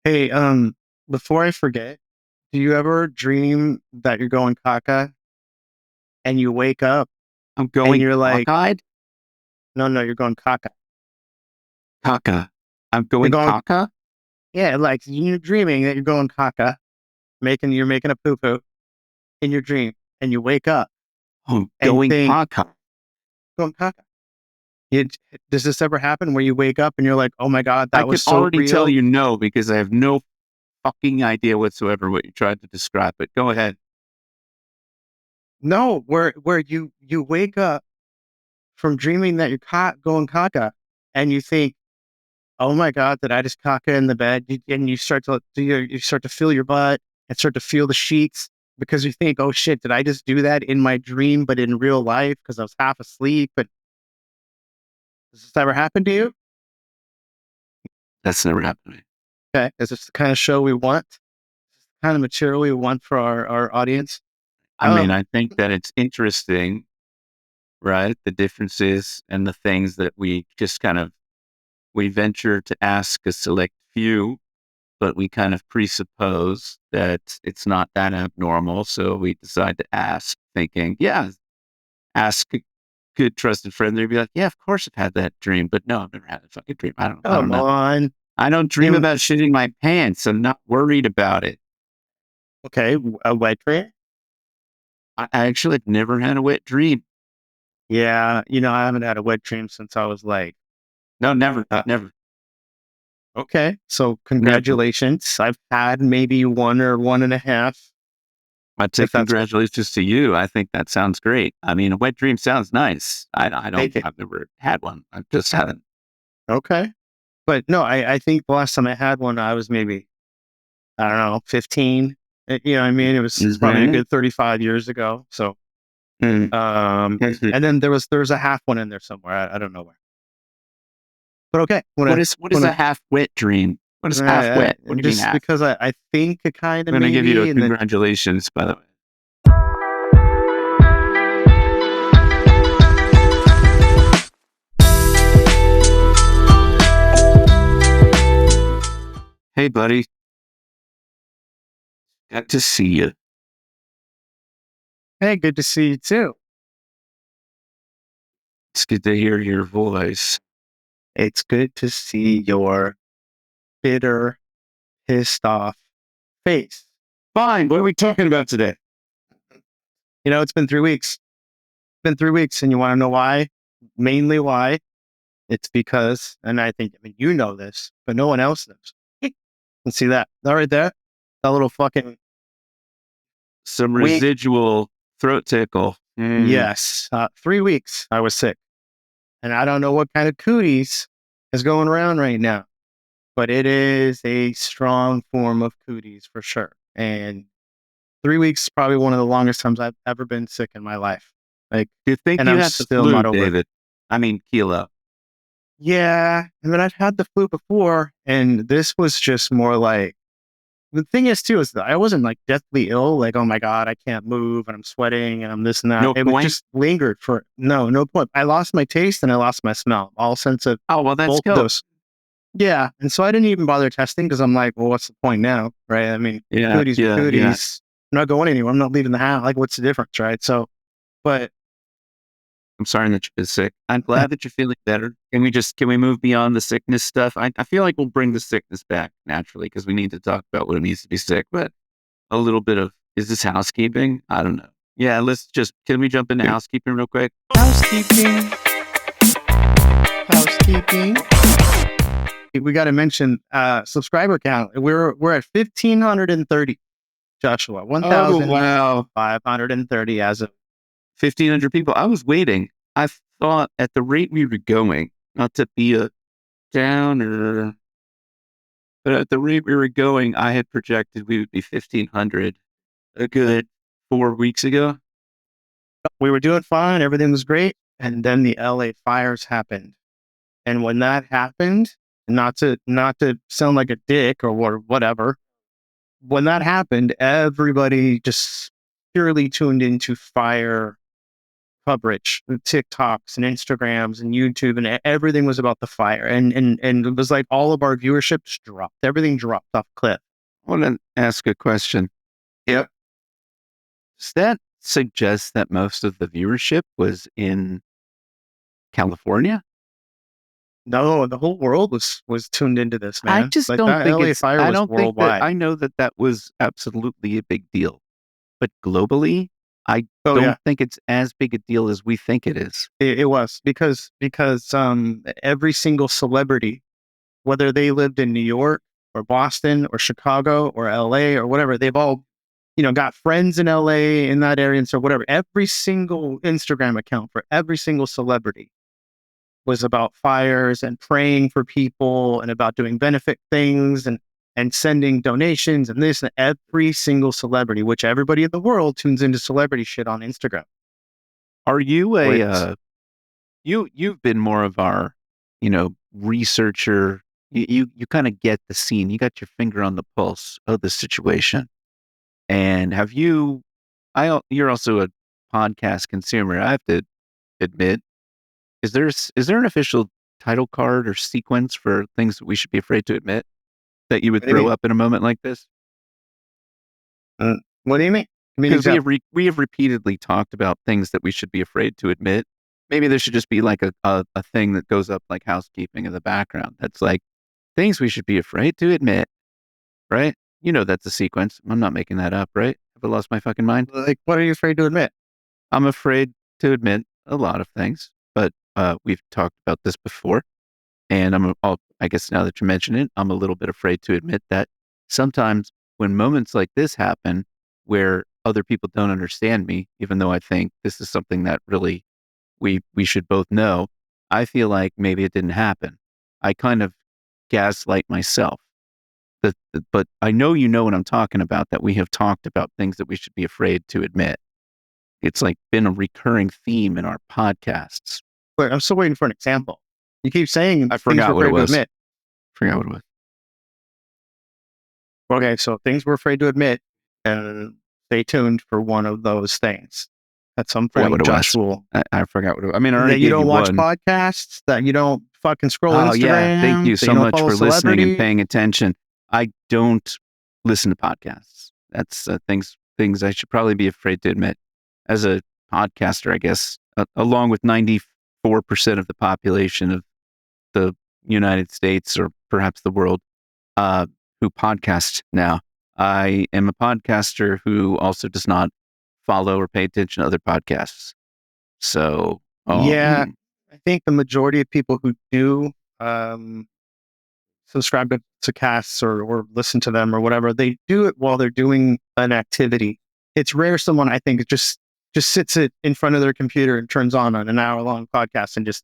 Hey, before I forget, do you ever dream that you're going caca and you wake up I'm and going you're like, cockeyed? no, no, you're going caca. Caca. I'm You're going going, caca? yeah, like you're dreaming that you're going caca, you're making a poo poo in your dream, and you wake up Oh, I'm and going think, caca. going caca. It, does this ever happen where you wake up and you're like, oh my God, I that can was so already tell real? you no because I have no fucking idea whatsoever what you tried to describe, but go ahead. No, where you wake up from dreaming that you're going caca and you think, oh my God, did I just caca in the bed? And you start to you start to feel your butt and start to feel the sheets because you think, oh shit, did I just do that in my dream, but in real life because I was half asleep? But does this ever happen to you? That's never happened to me. Okay, is this the kind of show we want? The kind of material we want for our audience? I mean, Um, I think that it's interesting, right? The differences and the things that we just we venture to ask a select few, but we kind of presuppose that it's not that abnormal. So we decide to ask thinking, yeah, ask a good trusted friend. They'd be like, yeah, of course I've had that dream, but no, I've never had a fucking dream. I don't Come know. on. I don't dream And, about shitting my pants. I'm not worried about it. okay, a wet dream? I actually have never had a wet dream. Yeah, I haven't had a wet dream since I was like, No, never, uh, never, okay, so never. congratulations. I've had maybe one or one and a half, I'd say if that's congratulations to you. I think that sounds great. I mean, a wet dream sounds nice. thank you. I've never had one. I just haven't. Okay. But no, I think the last time I had one, I was maybe, I don't know, 15. You know what I mean? It's probably a Mm-hmm. good 35 years ago. So, Mm-hmm. and then there's a half one in there somewhere. I don't know where. But okay. What is When a half wet dream? What is half I, wet? What do you mean just half? because I think it kind of I'm gonna give you a maybe, and then, congratulations, by the way. Hey, buddy. Good to see you. hey, good to see you too. It's good to hear your voice. It's good to see your bitter, pissed off face. Fine. What are we talking about today? It's been 3 weeks. It's been 3 weeks, and you want to know why? Mainly why? It's because, and I mean, you know this, but no one else knows. And see that right there? That little fucking Some week? residual throat tickle. Mm. Yes. 3 weeks I was sick. And I don't know what kind of cooties is going around right now, but it is a strong form of cooties for sure. And 3 weeks is probably one of the longest times I've ever been sick in my life. Like, Do you think and you I'm had the still flu, not over it. David? I mean, Kilo. Yeah. I mean, I've had the flu before, and this was just more like, the thing is too is that I wasn't like deathly ill, like oh my god, I can't move and I'm sweating and I'm this and that. No It was point. just lingered for no point. I lost my taste and I lost my smell, all sense of Oh, well, that's both of go. those. Yeah, and so I didn't even bother testing because I'm like, well, what's the point now, right? I mean, Yeah, cooties are yeah, yeah. cooties. I'm not going anywhere. I'm not leaving the house. Like, what's the difference, right? So, but I'm sorry that you're sick. I'm glad that you're feeling better. Can we move beyond the sickness stuff? I feel like we'll bring the sickness back naturally because we need to talk about what it means to be sick, but a little bit of, is this housekeeping? I don't know. Yeah, can we jump into housekeeping real quick? housekeeping, housekeeping. We got to mention subscriber count. We're at 1,530. Joshua, Oh, wow. 1,530 as of 1,500 people. I was waiting. I thought at the rate we were going, not to be a downer, but at the rate we were going, I had projected we would be 1,500 a good 4 weeks ago. we were doing fine, everything was great, and then the LA fires happened. And when that happened, not to sound like a dick or whatever, when that happened, everybody just purely tuned into fire coverage, the TikToks and Instagrams and YouTube, and everything was about the fire. And it was like all of our viewerships dropped. Everything dropped off a cliff. I want to ask a question. Yep. Does that suggest that most of the viewership was in California? No, the whole world was tuned into this, man. I just Like don't that think LA it's. fire I was don't think that. worldwide. I know that that was absolutely a big deal, but globally, I Oh don't yeah, think it's as big a deal as we think it is. it was because every single celebrity, whether they lived in New York or Boston or Chicago or LA or whatever, they've all, got friends in LA in that area. And so whatever, every single Instagram account for every single celebrity was about fires and praying for people and about doing benefit things and sending donations and this, and every single celebrity, which everybody in the world tunes into celebrity shit on Instagram. Are you Which, you've been more of our, researcher. You kind of get the scene. You got your finger on the pulse of the situation. And have you? You're also a podcast consumer. I have to admit, is there an official title card or sequence for things that we should be afraid to admit that you would what do you throw mean? up in a moment like this? What do you mean? I mean, Because we have repeatedly talked about things that we should be afraid to admit. Maybe there should just be like a thing that goes up like housekeeping in the background. That's like things we should be afraid to admit, right? That's a sequence. I'm not making that up, right? Have I lost my fucking mind? like, what are you afraid to admit? I'm afraid to admit a lot of things, but we've talked about this before. And I guess now that you mention it, I'm a little bit afraid to admit that sometimes when moments like this happen, where other people don't understand me, even though I think this is something that really we should both know, I feel like maybe it didn't happen. I kind of gaslight myself. But I know you know what I'm talking about, that we have talked about things that we should be afraid to admit. It's like been a recurring theme in our podcasts. Wait, I'm still waiting for an example. You keep saying I things forgot we're what it afraid to was. admit. Forgot what it was. Okay, so things we're afraid to admit, and stay tuned for one of those things. At some Forgot what point, it Josh was. will. I forgot what it was. I mean, I already That you gave you don't watch one. podcasts, that you don't fucking scroll Oh yeah, thank you Instagram, that so you don't much follow for listening and celebrities. paying attention. I don't listen to podcasts. That's things I should probably be afraid to admit. As a podcaster, I guess, along with 94% of the population of the United States or perhaps the world, who podcast now, I am a podcaster who also does not follow or pay attention to other podcasts. So, Yeah, I think the majority of people who do um, subscribe to casts or listen to them or whatever, they do it while they're doing an activity. It's rare someone, I think, just sits it in front of their computer and turns on an hour-long podcast and just,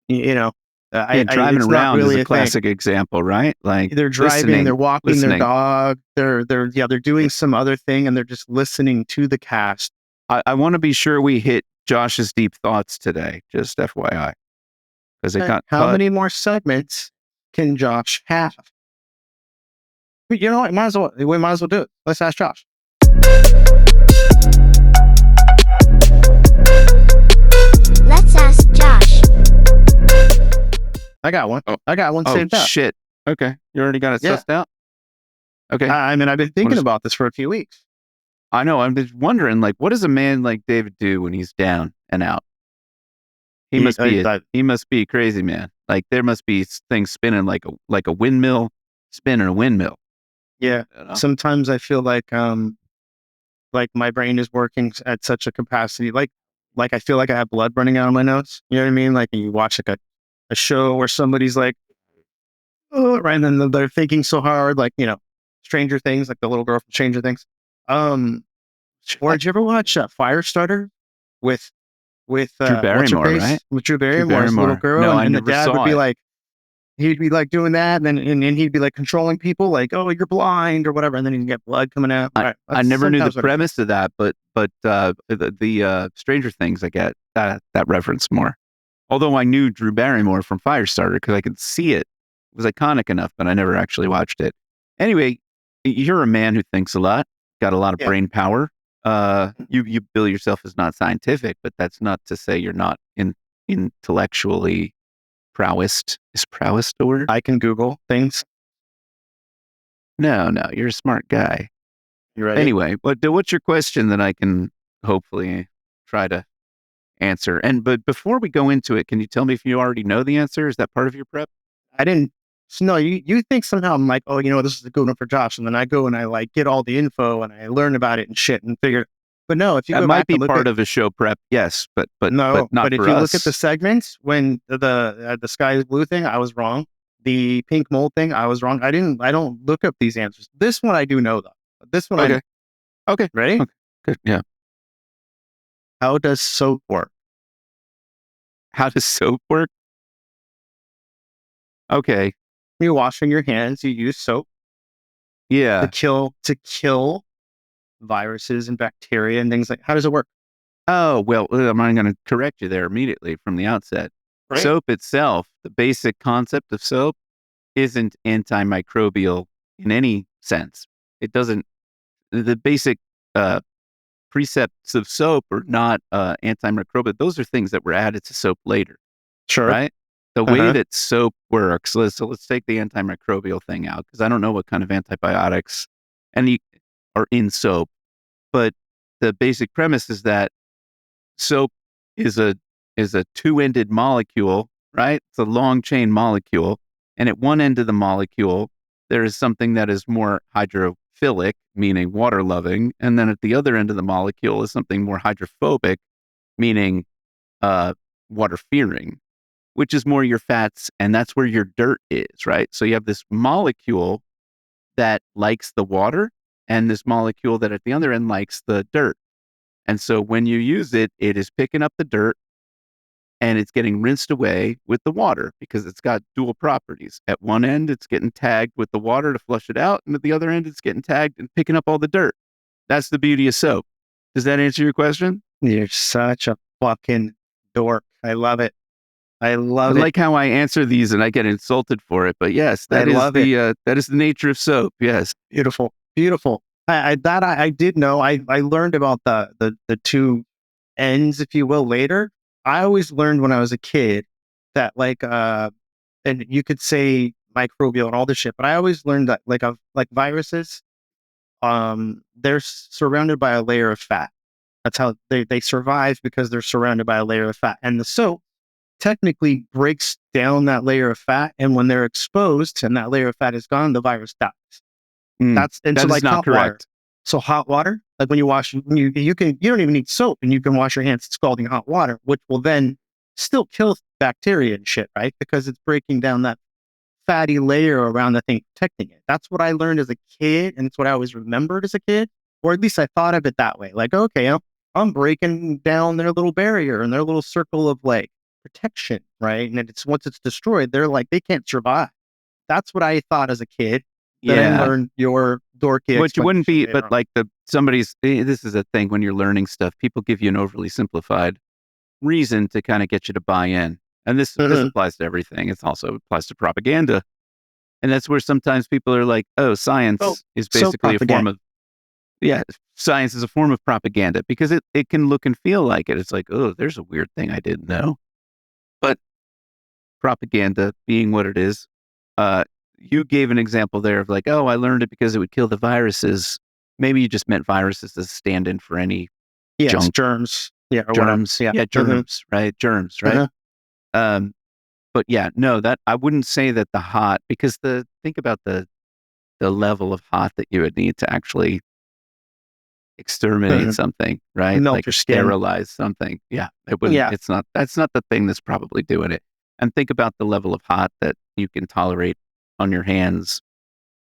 you know, yeah, driving it's not around is really a a thing. classic example, right? Like They're driving, they're walking their listening. dog, they're doing some other thing, and they're just listening to the cast. I want to be sure we hit Josh's deep thoughts today, just FYI, because it got How cut. many more segments can Josh have? But you know what? We might as well do it. Let's ask Josh. Let's ask Josh. I got one. Oh. I got one saved up. Shit. Okay, you already got it Yeah. sussed out. Okay, I mean, I've been thinking about this for a few weeks. I know. I'm just wondering, like, what does a man like David do when he's down and out? He must be a crazy man. Like there must be things spinning like a windmill, spinning a windmill. Yeah. You know? Sometimes I feel like my brain is working at such a capacity, like I feel like I have blood running out of my nose. You know what I mean? Like you watch like a show where somebody's like, oh, right, and then they're thinking so hard, like, Stranger Things, like the little girl from Stranger Things. Or did you ever watch Firestarter with Drew Barrymore, right? With Drew Barrymore's little girl, No, I and the never dad saw would be it. like, he'd be like doing that, and then he'd be like controlling people, like, oh, you're blind or whatever, and then he'd get blood coming out. I never knew the premise of that, but the Stranger Things, I get that reference more. Although I knew Drew Barrymore from Firestarter because I could see it. It was iconic enough, but I never actually watched it. Anyway, you're a man who thinks a lot, got a lot of brain power. you bill yourself as not scientific, but that's not to say you're not intellectually prowessed. Is prowess the word? I can Google things. No, you're a smart guy. You ready? Anyway, what's your question that I can hopefully try to answer? But before we go into it, can you tell me if you already know the answer? Is that part of your prep? I didn't. So no, you think somehow I'm like, oh, this is a good one for Josh, and then I go and I like get all the info and I learn about it and shit and figure. But no, if you That go might back be and look part at of a show prep, yes, but no, not but if for you us. look at the segments when the sky is blue thing, I was wrong. The pink mold thing, I was wrong. I don't look up these answers. This one I do know though. This one I know. Okay. Ready? Okay. Good. Yeah. How does soap work? How does soap work? Okay. You're washing your hands. You use soap Yeah. to kill viruses and bacteria and things like. How does it work? Oh, well, I'm going to correct you there immediately from the outset. Right. Soap itself, the basic concept of soap, isn't antimicrobial in any sense. It doesn't. The basic precepts of soap are not antimicrobial. Those are things that were added to soap later. Sure. Right? The way that soap works, so let's take the antimicrobial thing out, because I don't know what kind of antibiotics are in soap, but the basic premise is that soap is a two-ended molecule, right? It's a long chain molecule, and at one end of the molecule, there is something that is more hydrophilic, meaning water-loving, and then at the other end of the molecule is something more hydrophobic, meaning water-fearing, which is more your fats, and that's where your dirt is, right? So you have this molecule that likes the water and this molecule that at the other end likes the dirt. And so when you use it, it is picking up the dirt and it's getting rinsed away with the water because it's got dual properties. At one end, it's getting tagged with the water to flush it out, and at the other end, it's getting tagged and picking up all the dirt. That's the beauty of soap. Does that answer your question? You're such a fucking dork. I love it. I like how I answer these and I get insulted for it, but yes, that is the nature of soap. Yes, beautiful. I did know. I learned about the two ends, if you will, later. I always learned when I was a kid that and you could say microbial and all this shit, but I always learned that like viruses, they're surrounded by a layer of fat. That's how they survive, because they're surrounded by a layer of fat, and the soap technically breaks down that layer of fat, and when they're exposed and that layer of fat is gone, the virus dies. That is not correct. Water. So hot water, like when you wash, you don't even need soap, and you can wash your hands in scalding hot water, which will then still kill bacteria and shit, right? Because it's breaking down that fatty layer around the thing protecting it. That's what I learned as a kid, and it's what I always remembered as a kid, or at least I thought of it that way. Like, okay, I'm breaking down their little barrier and their little circle of like protection, right? And it's once it's destroyed, they can't survive. That's what I thought as a kid. Then I learned your dorky. Which wouldn't be, but like this is a thing when you're learning stuff. People give you an overly simplified reason to kind of get you to buy in, and this applies to everything. It also applies to propaganda, and that's where sometimes people are like, "Oh, science is basically a form of." Yeah, science is a form of propaganda because it can look and feel like it. It's like, oh, there's a weird thing I didn't know. But propaganda being what it is, you gave an example there of like, oh, I learned it because it would kill the viruses. Maybe you just meant viruses as a stand-in for any junk. Germs. Yeah, or germs. Whatever. Yeah, germs, right? Germs, right? But yeah, no, that I wouldn't say that the hot, because think about the level of hot that you would need to actually exterminate something, right? Melt like your skin. Sterilize something. Yeah, it wouldn't. Yeah. That's not the thing that's probably doing it. And think about the level of hot that you can tolerate on your hands,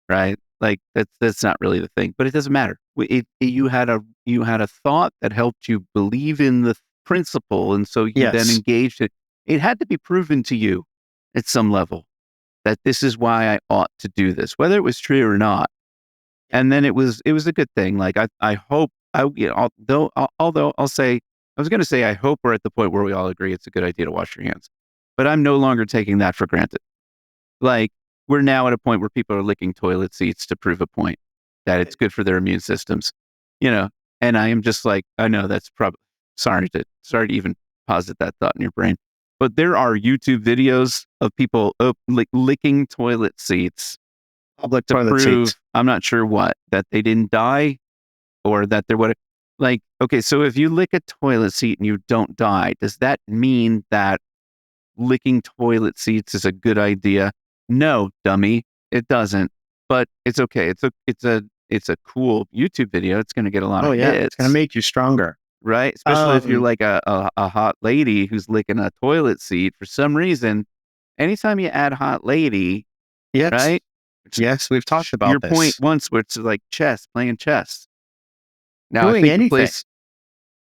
right? Like that's not really the thing, but it doesn't matter. You had a thought that helped you believe in the principle, and so you then engaged it. It had to be proven to you at some level that this is why I ought to do this, whether it was true or not. And then it was a good thing. Like I hope although I'll say, I was going to say, I hope we're at the point where we all agree it's a good idea to wash your hands, but I'm no longer taking that for granted. Like we're now at a point where people are licking toilet seats to prove a point that it's good for their immune systems. And I am just like, I know that's probably sorry to even posit that thought in your brain. But there are YouTube videos of people licking toilet seats Public to toilet prove seats. I'm not sure what, that they didn't die or that there would like, okay, so if you lick a toilet seat and you don't die, does that mean that licking toilet seats is a good idea? No, dummy, it doesn't. But it's okay. It's a cool YouTube video. It's going to get a lot Oh of yeah, hits. it's gonna make you stronger. Right? Especially if you're like a hot lady who's licking a toilet seat for some reason. Anytime you add hot lady, Yes. right? Yes, we've talked about your this. point once, where it's like chess, playing chess. Now Doing I think anything.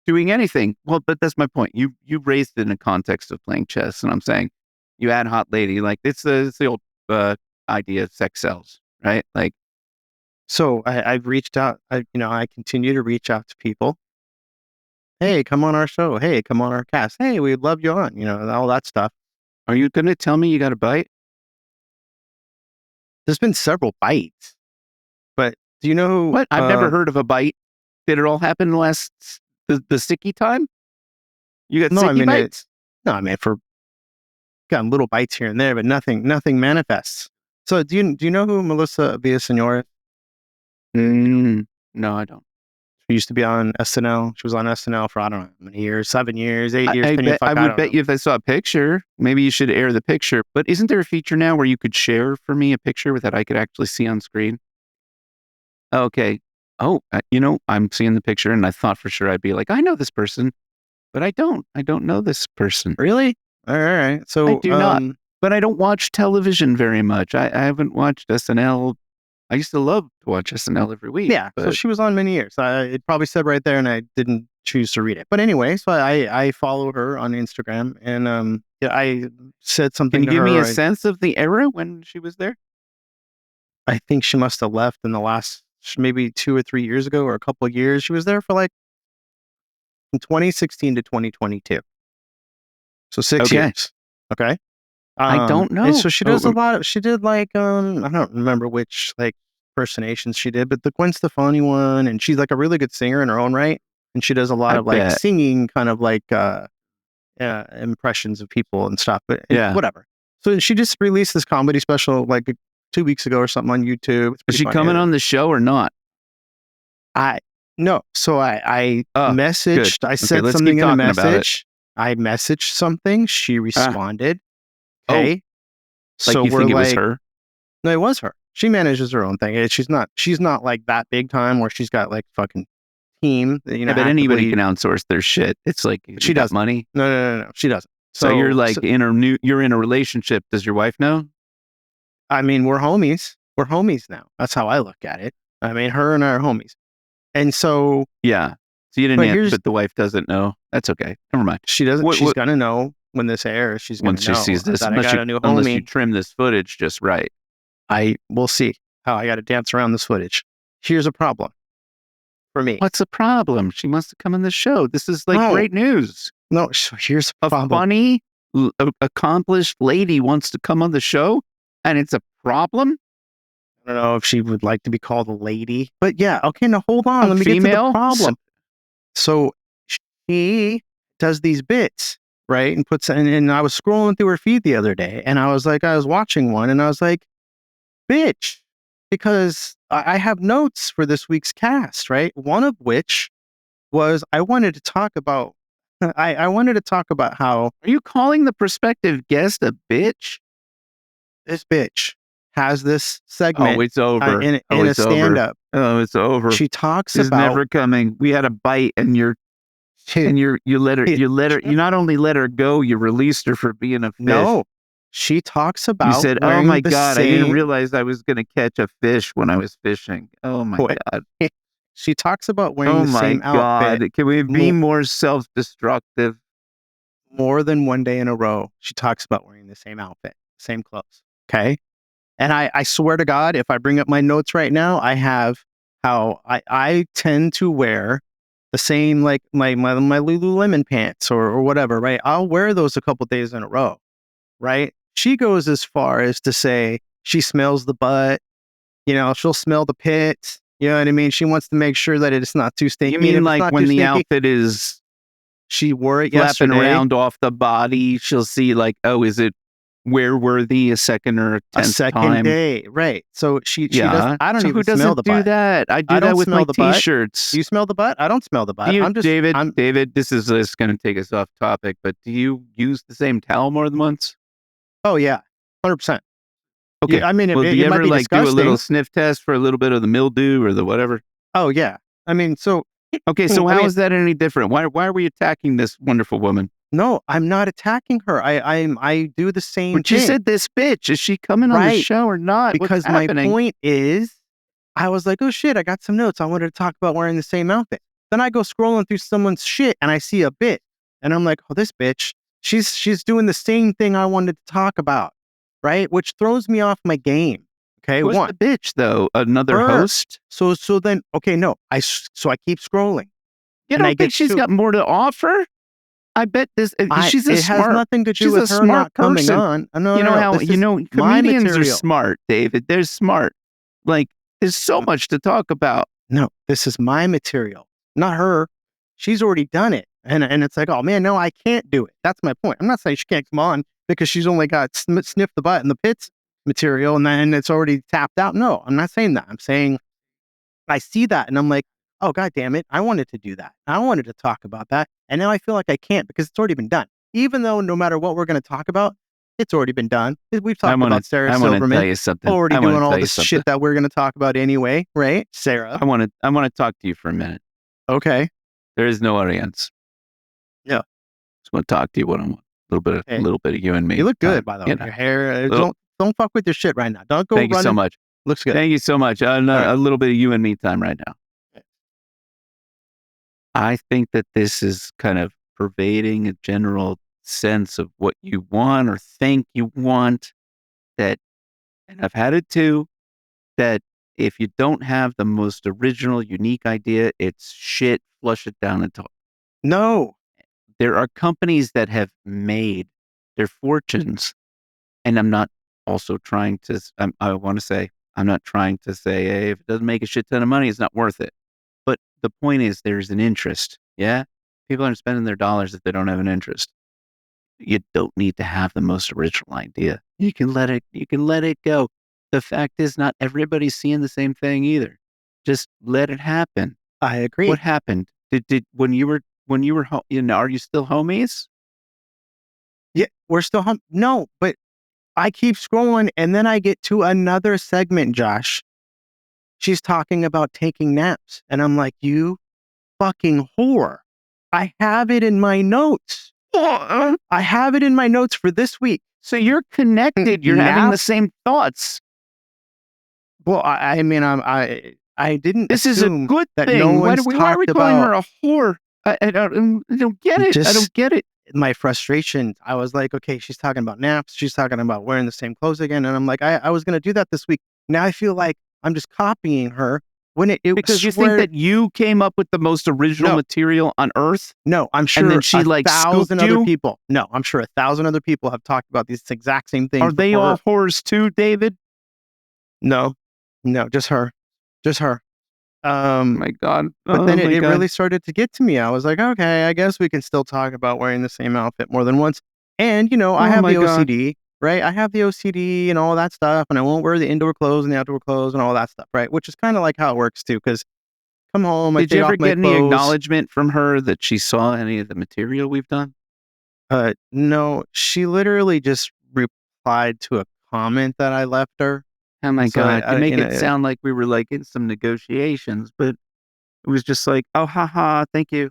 doing anything. Well, but that's my point. You raised it in the context of playing chess, and I'm saying you add hot lady, like it's the old idea of sex sells, right? Like, So I've reached out. I continue to reach out to people. Hey, come on our show. Hey, come on our cast. Hey, we'd love you on. All that stuff. are you going to tell me you got a bite? There's been several bites, but do you know What? I've never heard of a bite. Did it all happen the sticky time? You got No, sticky I mean bites? for got little bites here and there, but nothing manifests. So do you know who Melissa Villasenor is? No, I don't. She used to be on SNL. She was on SNL for I don't know how many years, 7 years, 8 years, 10 years. I would don't bet know. you if I saw a picture, maybe you should air the picture. But isn't there a feature now where you could share for me a picture that I could actually see on screen? Okay. Oh, I'm seeing the picture, and I thought for sure I'd be like, I know this person, but I don't. I don't know this person. Really? All right. So I do not. But I don't watch television very much. I haven't watched SNL. I used to love to watch SNL every week. Yeah. So she was on many years. It probably said right there, and I didn't choose to read it. But anyway, so I follow her on Instagram, and I said something. Can you to give her, me a sense of the era when she was there? I think she must have left in the last maybe 2 or 3 years ago, or a couple of years. She was there for like from 2016 to 2022. So 6 Okay. years. Okay. I don't know. And so she does a lot of, she did like, I don't remember which like impersonations she did, but the Gwen Stefani one, and she's like a really good singer in her own right. And she does a lot I of like bet. singing kind of like, impressions of people and stuff, but Yeah. whatever. So she just released this comedy special like 2 weeks ago or something on YouTube. It's Is pretty she funny. coming on the show or not? No. So I Oh, messaged, good. I said let's something keep in a talking about it. message. I messaged something. She responded. Oh, Okay. Like So you we're think it was like, her? no, it was her. She manages her own thing. She's not like that big time where she's got like fucking team. That, Yeah, but anybody can outsource their shit. It's like She you got doesn't. money. No. She doesn't. So you're like you're in a relationship. Does your wife know? I mean, we're homies. We're homies now. That's how I look at it. I mean, her and I are homies. And so Yeah. So you But didn't here's- but the wife doesn't know. That's okay. Never mind. she doesn't. What- She's what- gonna know when this airs. She's gonna Once she know sees this, that I got a new unless you homie. trim this footage just right. We'll see how I got to dance around this footage. Here's a problem for me. What's the problem? She wants to come on the show. This is like No. great news. No, so here's the A problem. funny, accomplished lady wants to come on the show, and it's a problem. I don't know if she would like to be called a lady, but yeah. Okay, now hold on. A Let me get to female? the problem. So she does these bits, right? And and I was scrolling through her feed the other day, and I was watching one, and I was like, bitch, because I have notes for this week's cast, right? One of which was I wanted to talk about I wanted to talk about how Are you calling the prospective guest a bitch? this bitch has this segment Oh, it's over. in Oh, a it's over. stand-up. Oh, it's over. She talks She's about never coming. We had a bite, and you let her. You not only let her go, you released her for being a fish. no. She talks about You said, "Oh wearing my the god, I didn't same- realize I was going to catch a fish when I was fishing." Oh my What? god. She talks about wearing Oh the my same outfit god. Can we be more self-destructive? more than one day in a row. She talks about wearing the same outfit, same clothes. Okay. And I swear to God, if I bring up my notes right now, I have how I tend to wear the same, like my Lululemon pants or whatever, right? I'll wear those a couple days in a row, right? She goes as far as to say she smells the butt, she'll smell the pits. You know what I mean? She wants to make sure that it's not too stinky. You And if mean it's like not when too the stinky, outfit is she wore it flapping yesterday. around off the body, she'll see like, oh, is it wear worthy a second or A 10th second time? day, right? So she Yeah. does. I don't So even who doesn't smell the do butt. that? I do I that don't with smell my the butt. t-shirts. Do you smell the butt? I don't smell the butt. Do you, I'm just David, this is going to take us off topic, but do you use the same towel more than once? Oh yeah, 100%. Okay. Yeah, I mean, Well, do you it might ever be like do a disgusting. little sniff test for a little bit of the mildew or the whatever? Oh yeah. I mean, so Okay, so I how mean- is that any different? Why are we attacking this wonderful woman? no, I'm not attacking her. I do the same But you thing. said this bitch. Is she coming on the Right. show or not? Because What's my happening? point is, I was like, oh shit, I got some notes. I wanted to talk about wearing the same outfit. Then I go scrolling through someone's shit and I see a bit, and I'm like, oh, this bitch, she's doing the same thing I wanted to talk about, right? Which throws me off my game. Okay, Who's one. the bitch though? Another Her. host? So then, okay, no, I keep scrolling. You And I don't get think she's to- got more to offer? I bet this. She's a it smart. has nothing to do she's with a her smart not coming person. on. No, you know no, how this you is know my comedians are material. smart, David. They're smart. Like there's so much to talk about. No, this is my material, not her. She's already done it. And it's like, oh man, no, I can't do it. That's my point. I'm not saying she can't come on because she's only got sniff the butt and the pits material and then it's already tapped out. No, I'm not saying that. I'm saying I see that and I'm like, oh god damn it, I wanted to do that. I wanted to talk about that. And now I feel like I can't because it's already been done. Even though no matter what we're going to talk about, it's already been done. We've talked about Sarah I want to Silverman tell you something. already I wanna doing all tell you this something. shit that we're going to talk about anyway, right? Sarah. I want to talk to you for a minute. Okay. There is no audience. Yeah. Just want to talk to you one on one. A little bit of you and me. You look time, good, by the way. you know. Your hair. Little- Don't fuck with your shit right now. Don't go Thank you so running. much. Looks good. Thank you so much. right. A little bit of you and me time right now. Okay. I think that this is kind of pervading a general sense of what you want or think you want. That, and I've had it too, that if you don't have the most original, unique idea, it's shit, flush it down the toilet. No. There are companies that have made their fortunes, and I'm not also trying to, I want to say, I'm not trying to say, hey, if it doesn't make a shit ton of money, it's not worth it. But the point is, there's an interest. Yeah. People aren't spending their dollars if they don't have an interest. You don't need to have the most original idea. You can let it go. The fact is, not everybody's seeing the same thing either. Just let it happen. I agree. What happened? Did when you were are you still homies? Yeah, we're still no, but I keep scrolling and then I get to another segment, Josh. She's talking about taking naps. And I'm like, you fucking whore. I have it in my notes. I have it in my notes for this week. So you're connected. You're having the Naps? same thoughts. Well, I mean, I didn't. This is a assume good that thing. no why one's are we talked calling about her a whore? I don't get it. I Just- don't get it. my frustration. I was like, okay, she's talking about naps. She's talking about wearing the same clothes again. And I'm like, I was going to do that this week. Now I feel like I'm just copying her when it Because you think that you came up with the most original No. material on earth? No, I'm sure then she, like, 1,000 scooped other you? people. No, I'm sure 1,000 other people have talked about these exact same things. Are they before all her. whores too, David? No, just her. Oh my God. But then it really started to get to me. I was like, okay, I guess we can still talk about wearing the same outfit more than once. And, I Oh have my the God. OCD, right? I have the OCD and all that stuff. And I won't wear the indoor clothes and the outdoor clothes and all that stuff, right? Which is kind of like how it works too. Because come home, I Did take you ever off my get any clothes. acknowledgement from her that she saw any of the material we've done? No, she literally just replied to a comment that I left her. Oh my So God. I- You make you it know, sound like we were like in some negotiations, but it was just like, oh, haha, thank you.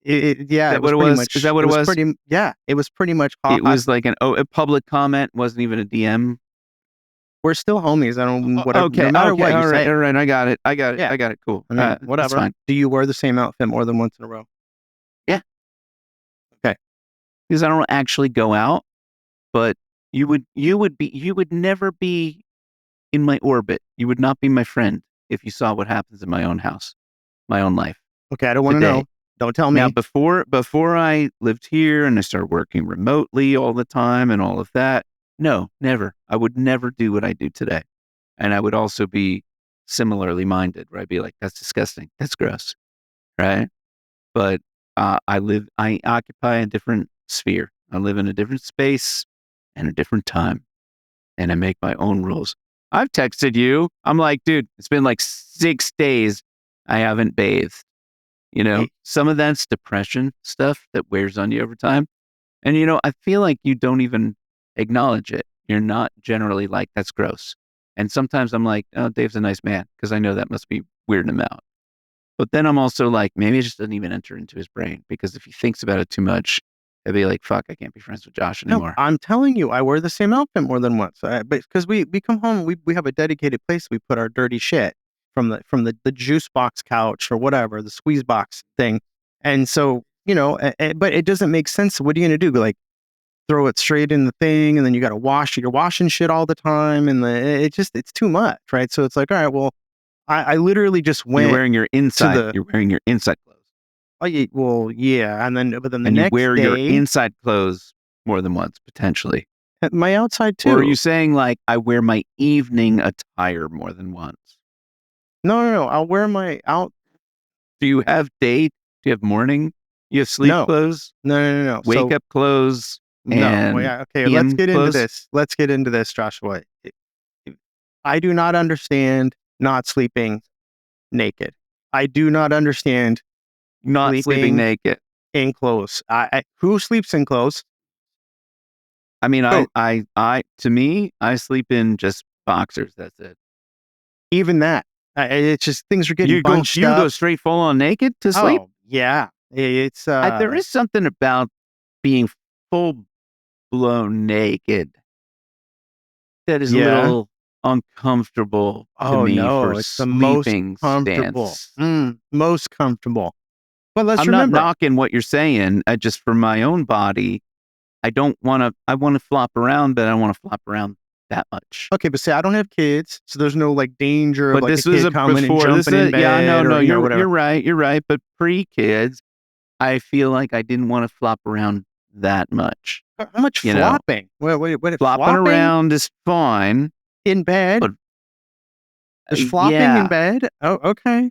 Yeah, that it what it pretty was? much. Is that what it was? Yeah, it was pretty much. It was like a public comment, wasn't even a DM. We're still homies. I don't. Whatever. Okay. No matter what you all right. say. All right. I got it. Yeah. I got it. Cool. I mean, whatever. That's fine. Do you wear the same outfit more than once in a row? Yeah. Okay. Because I don't actually go out, but you would never be in my orbit. You would not be my friend if you saw what happens in my own house, my own life. Okay, I don't want to Today. know. Don't tell me. Now, before I lived here and I started working remotely all the time and all of that, no, never. I would never do what I do today. And I would also be similarly minded, where I'd be like, that's disgusting. That's gross. Right. But I occupy a different sphere. I live in a different space and a different time. And I make my own rules. I've texted you. I'm like, dude, it's been like 6 days. I haven't bathed. You know, some of that's depression stuff that wears on you over time. And, you know, I feel like you don't even acknowledge it. You're not generally like, that's gross. And sometimes I'm like, oh, Dave's a nice man, because I know that must be weirding him out. But then I'm also like, maybe it just doesn't even enter into his brain, because if he thinks about it too much, he'll be like, fuck, I can't be friends with Josh anymore. No, I'm telling you, I wear the same outfit more than once. But because we come home, we have a dedicated place we put our dirty shit from the juice box couch or whatever, the squeeze box thing. And so, you know, but it doesn't make sense. What are you going to do? Like, throw it straight in the thing, and then you got to wash it. You're washing shit all the time, and it's too much, right? So it's like, all right, well, I literally just went. You're wearing your inside. You're wearing your inside clothes. Oh, yeah, well, yeah, but then the and next you wear day, your inside clothes more than once, potentially. My outside too. Or are you saying like I wear my evening attire more than once? No. I'll wear my out. Do you have day? Do you have morning? You have sleep clothes? No. Wake up clothes? No. Yeah, okay, let's get into this. Let's get into this, Joshua. I do not understand not sleeping naked. I do not understand not sleeping naked in clothes. Who sleeps in clothes? I mean, I to me, I sleep in just boxers. That's it. Even that, it's just things are getting bunched up. You go straight full on naked to sleep? Oh, yeah, it's there is something about being full blown naked that is a little uncomfortable to me for it's the sleeping most comfortable. stance. Most comfortable. But let's I'm remember, not knocking what you're saying. Just for my own body, I want to flop around, but I don't want to flop around that much. Okay, but see, I don't have kids, so there's no like danger of like this a kid coming and jumping in bed. Yeah, no, you're right. You're right. But pre-kids, I feel like I didn't want to flop around that much. How much flopping? Wait, flopping around is fine in bed. But there's flopping in bed. Oh, okay.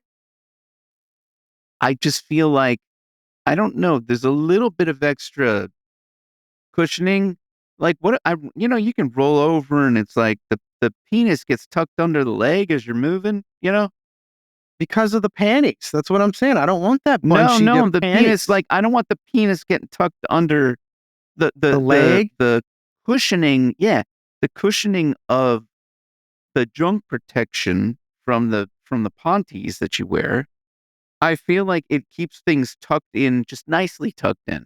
I just feel like, I don't know, there's a little bit of extra cushioning. Like you can roll over and it's like the penis gets tucked under the leg as you're moving, you know? Because of the panties. That's what I'm saying. I don't want that bunchy the penis, like I don't want the penis getting tucked under the leg. The cushioning, the cushioning of the junk protection from the panties that you wear. I feel like it keeps things tucked in, just nicely tucked in.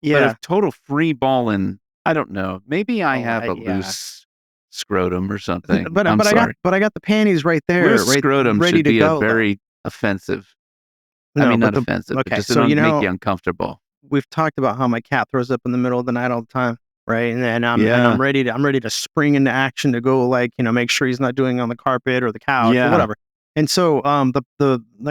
Yeah. But if total free balling, I don't know. Maybe I have a loose scrotum or something. But I got the panties right there. Loose scrotum ready should to be go. A very offensive. No, I mean, not offensive, but just make you uncomfortable. We've talked about how my cat throws up in the middle of the night all the time, right? And I'm ready to spring into action to go, like, make sure he's not doing it on the carpet or the couch or whatever. And so I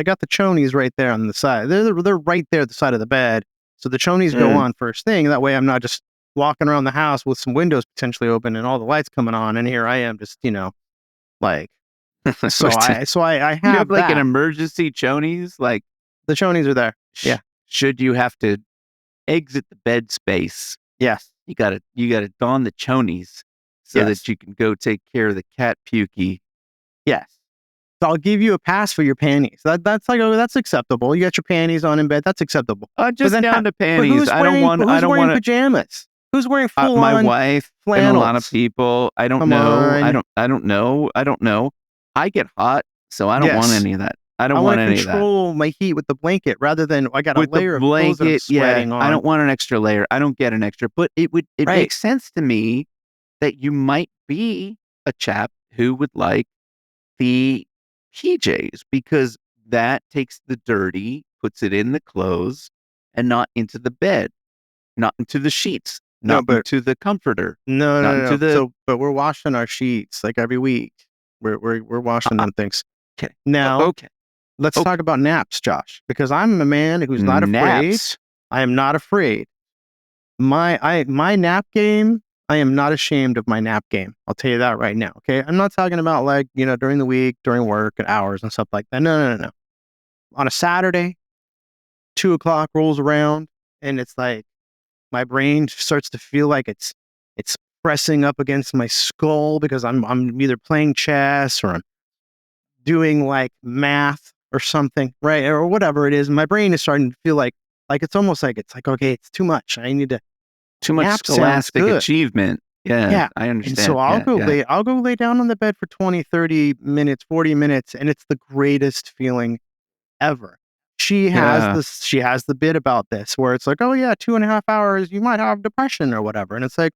got the chonies right there on the side. They're right there at the side of the bed. So the chonies go on first thing. That way I'm not just walking around the house with some windows potentially open and all the lights coming on, and here I am just, like, so I have like an emergency chonies, like the chonies are there. Yeah. Should you have to exit the bed space? Yes. You gotta don the chonies so that you can go take care of the cat pukey. Yes. So I'll give you a pass for your panties. That's acceptable. You got your panties on in bed. That's acceptable. Just down to panties. I don't want pajamas. Who's wearing full my wife flannels? And a lot of people. I don't know. I don't know. I get hot, so I don't want any of that. I don't want any of that. I control my heat with the blanket rather than I got a layer of clothes that I'm sweating on. I don't want an extra layer. I don't get an extra. But it makes sense to me that you might be a chap who would like the PJs, because that takes the dirty, puts it in the clothes, and not into the bed, not into the sheets, not into the comforter. No. But we're washing our sheets like every week. We're washing them things. Okay. Now, let's talk about naps, Josh, because I'm a man who's not afraid. I am not afraid. My nap game I am not ashamed of my nap game. I'll tell you that right now. Okay. I'm not talking about like, during the week, during work and hours and stuff like that. No. On a Saturday, 2 o'clock rolls around and it's like my brain starts to feel like it's pressing up against my skull because I'm either playing chess or I'm doing like math or something, right? Or whatever it is. My brain is starting to feel like it's almost like okay, it's too much. I need to Too much nap sounds scholastic good. achievement. Yeah, Yeah. I And understand. so I'll Yeah. I'll go lay down on the bed for 20, 30 minutes, 40 minutes, and it's the greatest feeling ever. She has Yeah. the bit about this where it's like, oh yeah, 2.5 hours, you might have depression or whatever. And it's like,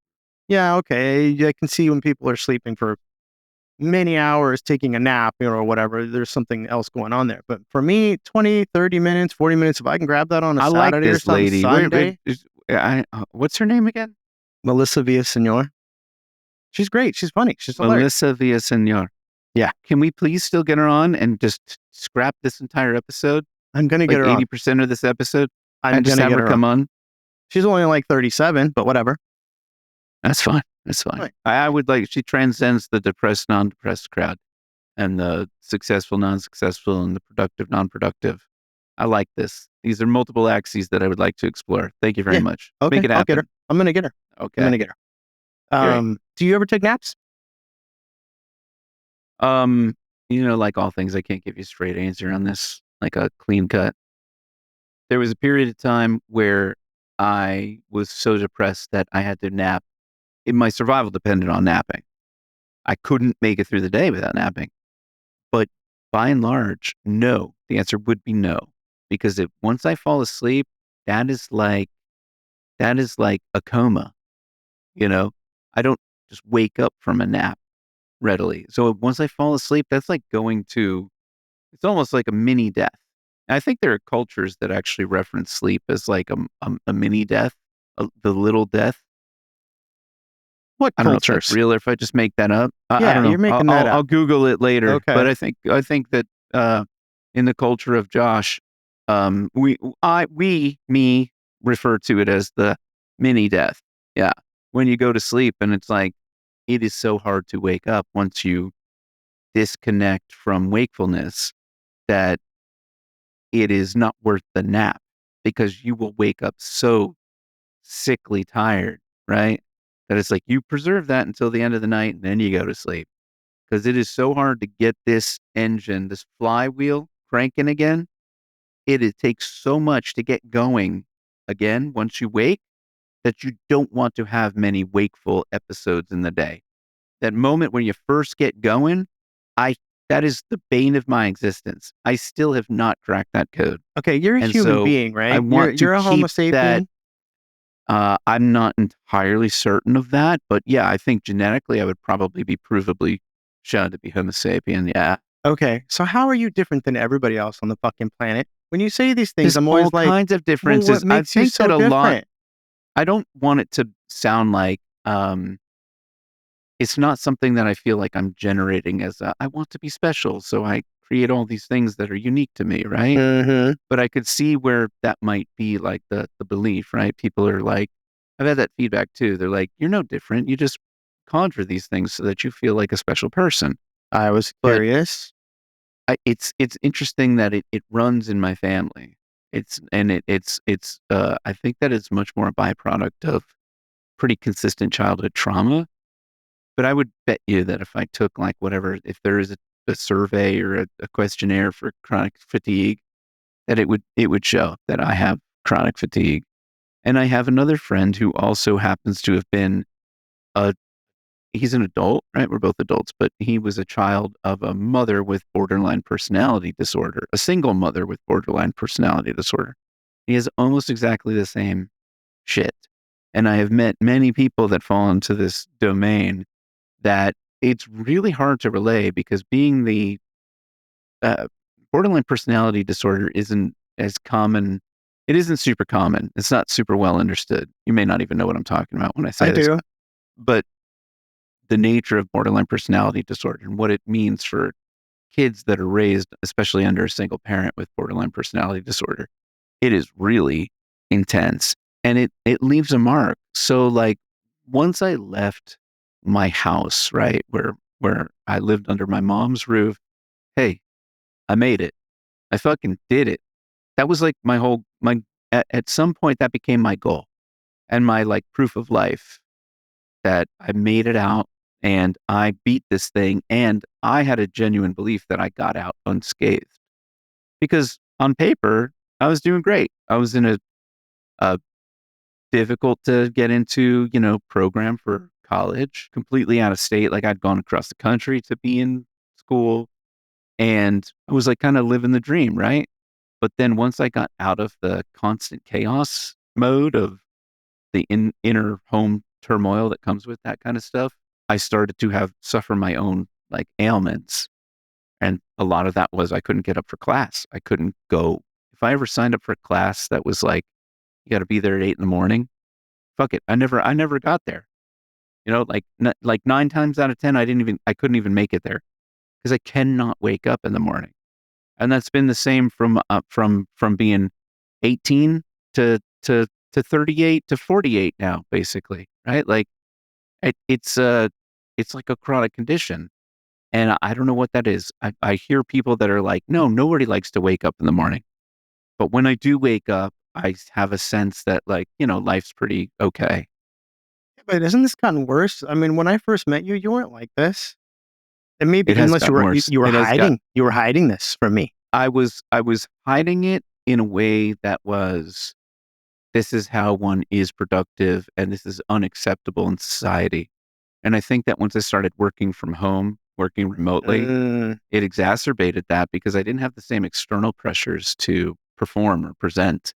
yeah, okay. I can see when people are sleeping for many hours, taking a nap, or whatever, there's something else going on there. But for me, 20, 30 minutes, 40 minutes, if I can grab that on a I like Saturday or this something, lady. Sunday, What's her name again? Melissa Villasenor. She's great. She's funny. She's hilarious. Melissa Villasenor. Yeah. Can we please still get her on and just scrap this entire episode? I'm going to Like get her on. 80% of this episode? I'm and just going to have get her her come on? She's only like 37, but whatever. That's fine. That's fine. Right. I would like, she transcends the depressed, non-depressed crowd and the successful, non-successful, and the productive, non-productive. I like this. These are multiple axes that I would like to explore. Thank you very Yeah. much. Okay. Make it happen. I'll get her. I'm going to get her. Okay. I'm going to get her. Great. Do you ever take naps? Like all things, I can't give you a straight answer on this, like a clean cut. There was a period of time where I was so depressed that I had to nap. My survival depended on napping. I couldn't make it through the day without napping. But by and large, no. The answer would be no. Because once I fall asleep, that is like a coma. I don't just wake up from a nap readily. So once I fall asleep, that's like it's almost like a mini death. And I think there are cultures that actually reference sleep as like a mini death, the little death. What I don't know if that's cultures? real or if I just make that up. I Yeah, don't know. you're making that up. I'll Google it later. Okay. But I think that in the culture of Josh, me refer to it as the mini death. Yeah. When you go to sleep and it's like, it is so hard to wake up once you disconnect from wakefulness that it is not worth the nap because you will wake up so sickly tired, right? That it's like you preserve that until the end of the night and then you go to sleep because it is so hard to get this engine, this flywheel cranking again. It takes so much to get going again once you wake that you don't want to have many wakeful episodes in the day. That moment when you first get going, that is the bane of my existence. I still have not cracked that code. Okay, you're a And human so being, right? I want to you're a Homo keep that. sapien. I'm not entirely certain of that, but yeah, I think genetically I would probably be provably shown to be Homo sapien. Yeah. Okay, so how are you different than everybody else on the fucking planet? When you say these things, There's I'm all always like, kinds of well, differences. what makes I you think so that a different? lot. I don't want it to sound like it's not something that I feel like I'm generating I want to be special, so I create all these things that are unique to me, right? Mm-hmm. But I could see where that might be like the belief, right? People are like, I've had that feedback too. They're like, you're no different. You just conjure these things so that you feel like a special person. I was But curious. It's interesting that it runs in my family. I think that it's much more a byproduct of pretty consistent childhood trauma. But I would bet you that if I took like whatever, if there is a survey or a questionnaire for chronic fatigue, that it would show that I have chronic fatigue. And I have another friend who also happens to have been he's an adult, right? We're both adults, but he was a child of a mother with borderline personality disorder, a single mother with borderline personality disorder. He has almost exactly the same shit. And I have met many people that fall into this domain that it's really hard to relay because being the borderline personality disorder isn't as common. It isn't super common. It's not super well understood. You may not even know what I'm talking about when I say I this. do. But the nature of borderline personality disorder and what it means for kids that are raised, especially under a single parent with borderline personality disorder, it is really intense and it leaves a mark. So like once I left my house, right, where I lived under my mom's roof, hey, I made it. I fucking did it. That was like at some point that became my goal and my like proof of life that I made it out and I beat this thing. And I had a genuine belief that I got out unscathed because on paper, I was doing great. I was in a difficult to get into, program for college, completely out of state. Like I'd gone across the country to be in school and I was like kind of living the dream, right? But then once I got out of the constant chaos mode of the inner home turmoil that comes with that kind of stuff, I started to suffer my own like ailments. And a lot of that was I couldn't get up for class. I couldn't go. If I ever signed up for a class that was like, you got to be there at 8 in the morning, fuck it. I never got there. Like 9 times out of 10, I couldn't even make it there because I cannot wake up in the morning. And that's been the same from being 18 to 38 to 48 now, basically, right? Like it's like a chronic condition. And I don't know what that is. I hear people that are like, no, nobody likes to wake up in the morning. But when I do wake up, I have a sense that like, life's pretty okay. But isn't this gotten worse? I mean, when I first met you, you weren't like this. And maybe It has unless gotten worse. you were It has got, you were hiding this from me. I was hiding it in a way that was, this is how one is productive and this is unacceptable in society. And I think that once I started working from home, working remotely, it exacerbated that because I didn't have the same external pressures to perform or present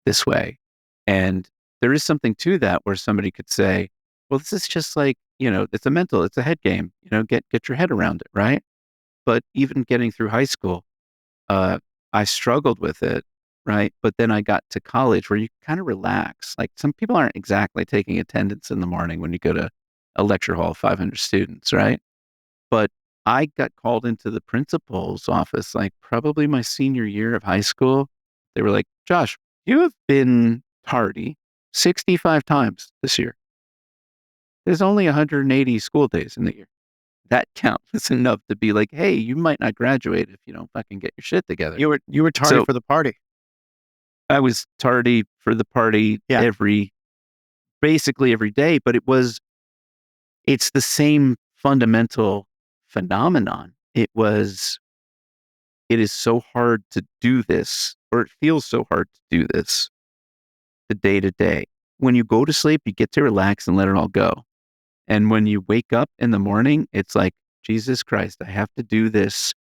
this way. And there is something to that where somebody could say, well, this is just like, it's it's a head game, get your head around it. Right. But even getting through high school, uh, I struggled with it. Right. But then I got to college where you kind of relax. Like some people aren't exactly taking attendance in the morning when you go to a lecture hall of 500 students. Right. But I got called into the principal's office, like probably my senior year of high school. They were like, Josh, you have been tardy 65 times this year. There's only 180 school days in the year. That counts as enough to be like, hey, you might not graduate if you don't fucking get your shit together. You were tardy So for the party. I was tardy for the party Yeah. basically every day, but it's the same fundamental phenomenon. It is so hard to do this, or it feels so hard to do this the day to day. When you go to sleep, you get to relax and let it all go. And when you wake up in the morning, it's like, Jesus Christ, I have to do this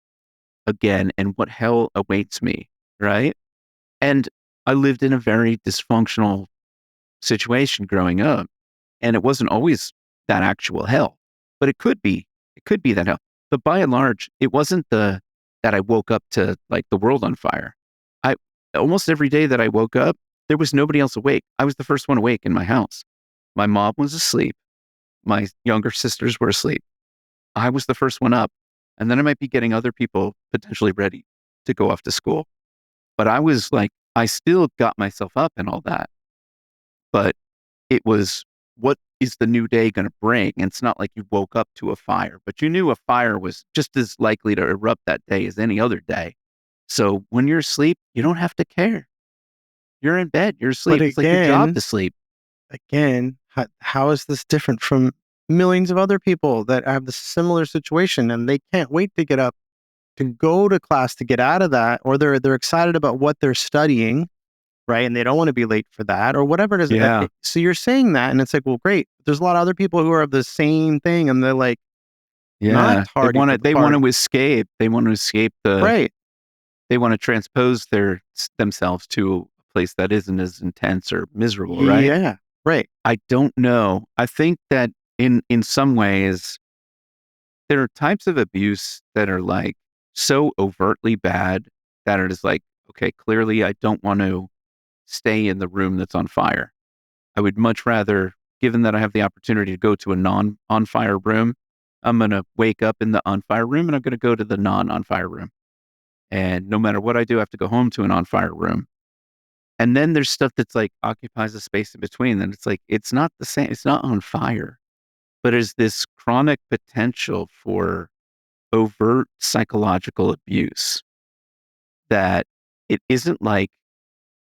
again. And what hell awaits me? Right. And I lived in a very dysfunctional situation growing up. And it wasn't always that actual hell, but it could be. It could be that hell. But by and large, it wasn't that I woke up to like the world on fire. I almost every day that I woke up, there was nobody else awake. I was the first one awake in my house. My mom was asleep. My younger sisters were asleep. I was the first one up. And then I might be getting other people potentially ready to go off to school. But I was like, I still got myself up and all that. But it was, what is the new day going to bring? And it's not like you woke up to a fire, but you knew a fire was just as likely to erupt that day as any other day. So when you're asleep, you don't have to care. You're in bed, you're asleep. But It's like your job again, to sleep. how is this different from millions of other people that have the similar situation and they can't wait to get up to go to class to get out of that, or they're excited about what they're studying, right? And they don't want to be late for that or whatever it is. Yeah. So you're saying that, and it's like, well, great. There's a lot of other people who are of the same thing, and they're like, not Yeah. tardy for the They party. want to escape. They want to escape Right. they want to transpose themselves to a place that isn't as intense or miserable, right? Yeah. Right. I don't know. I think that in some ways there are types of abuse that are like so overtly bad that it is like, okay, clearly I don't want to stay in the room that's on fire. I would much rather, given that I have the opportunity to go to a non on fire room, I'm going to wake up in the on fire room and I'm going to go to the non on fire room. And no matter what I do, I have to go home to an on fire room. And then there's stuff that's like occupies the space in between. And it's like, it's not the same. It's not on fire, but there's this chronic potential for overt psychological abuse that it isn't like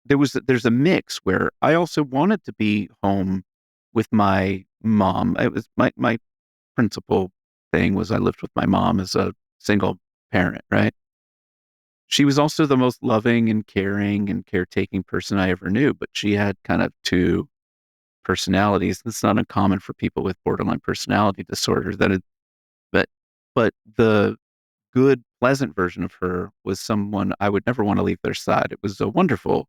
there's a mix where I also wanted to be home with my mom. It was my principal thing was I lived with my mom as a single parent, right? She was also the most loving and caring and caretaking person I ever knew, but she had kind of two personalities. It's not uncommon for people with borderline personality disorder but but the good, pleasant version of her was someone I would never want to leave their side. It was a wonderful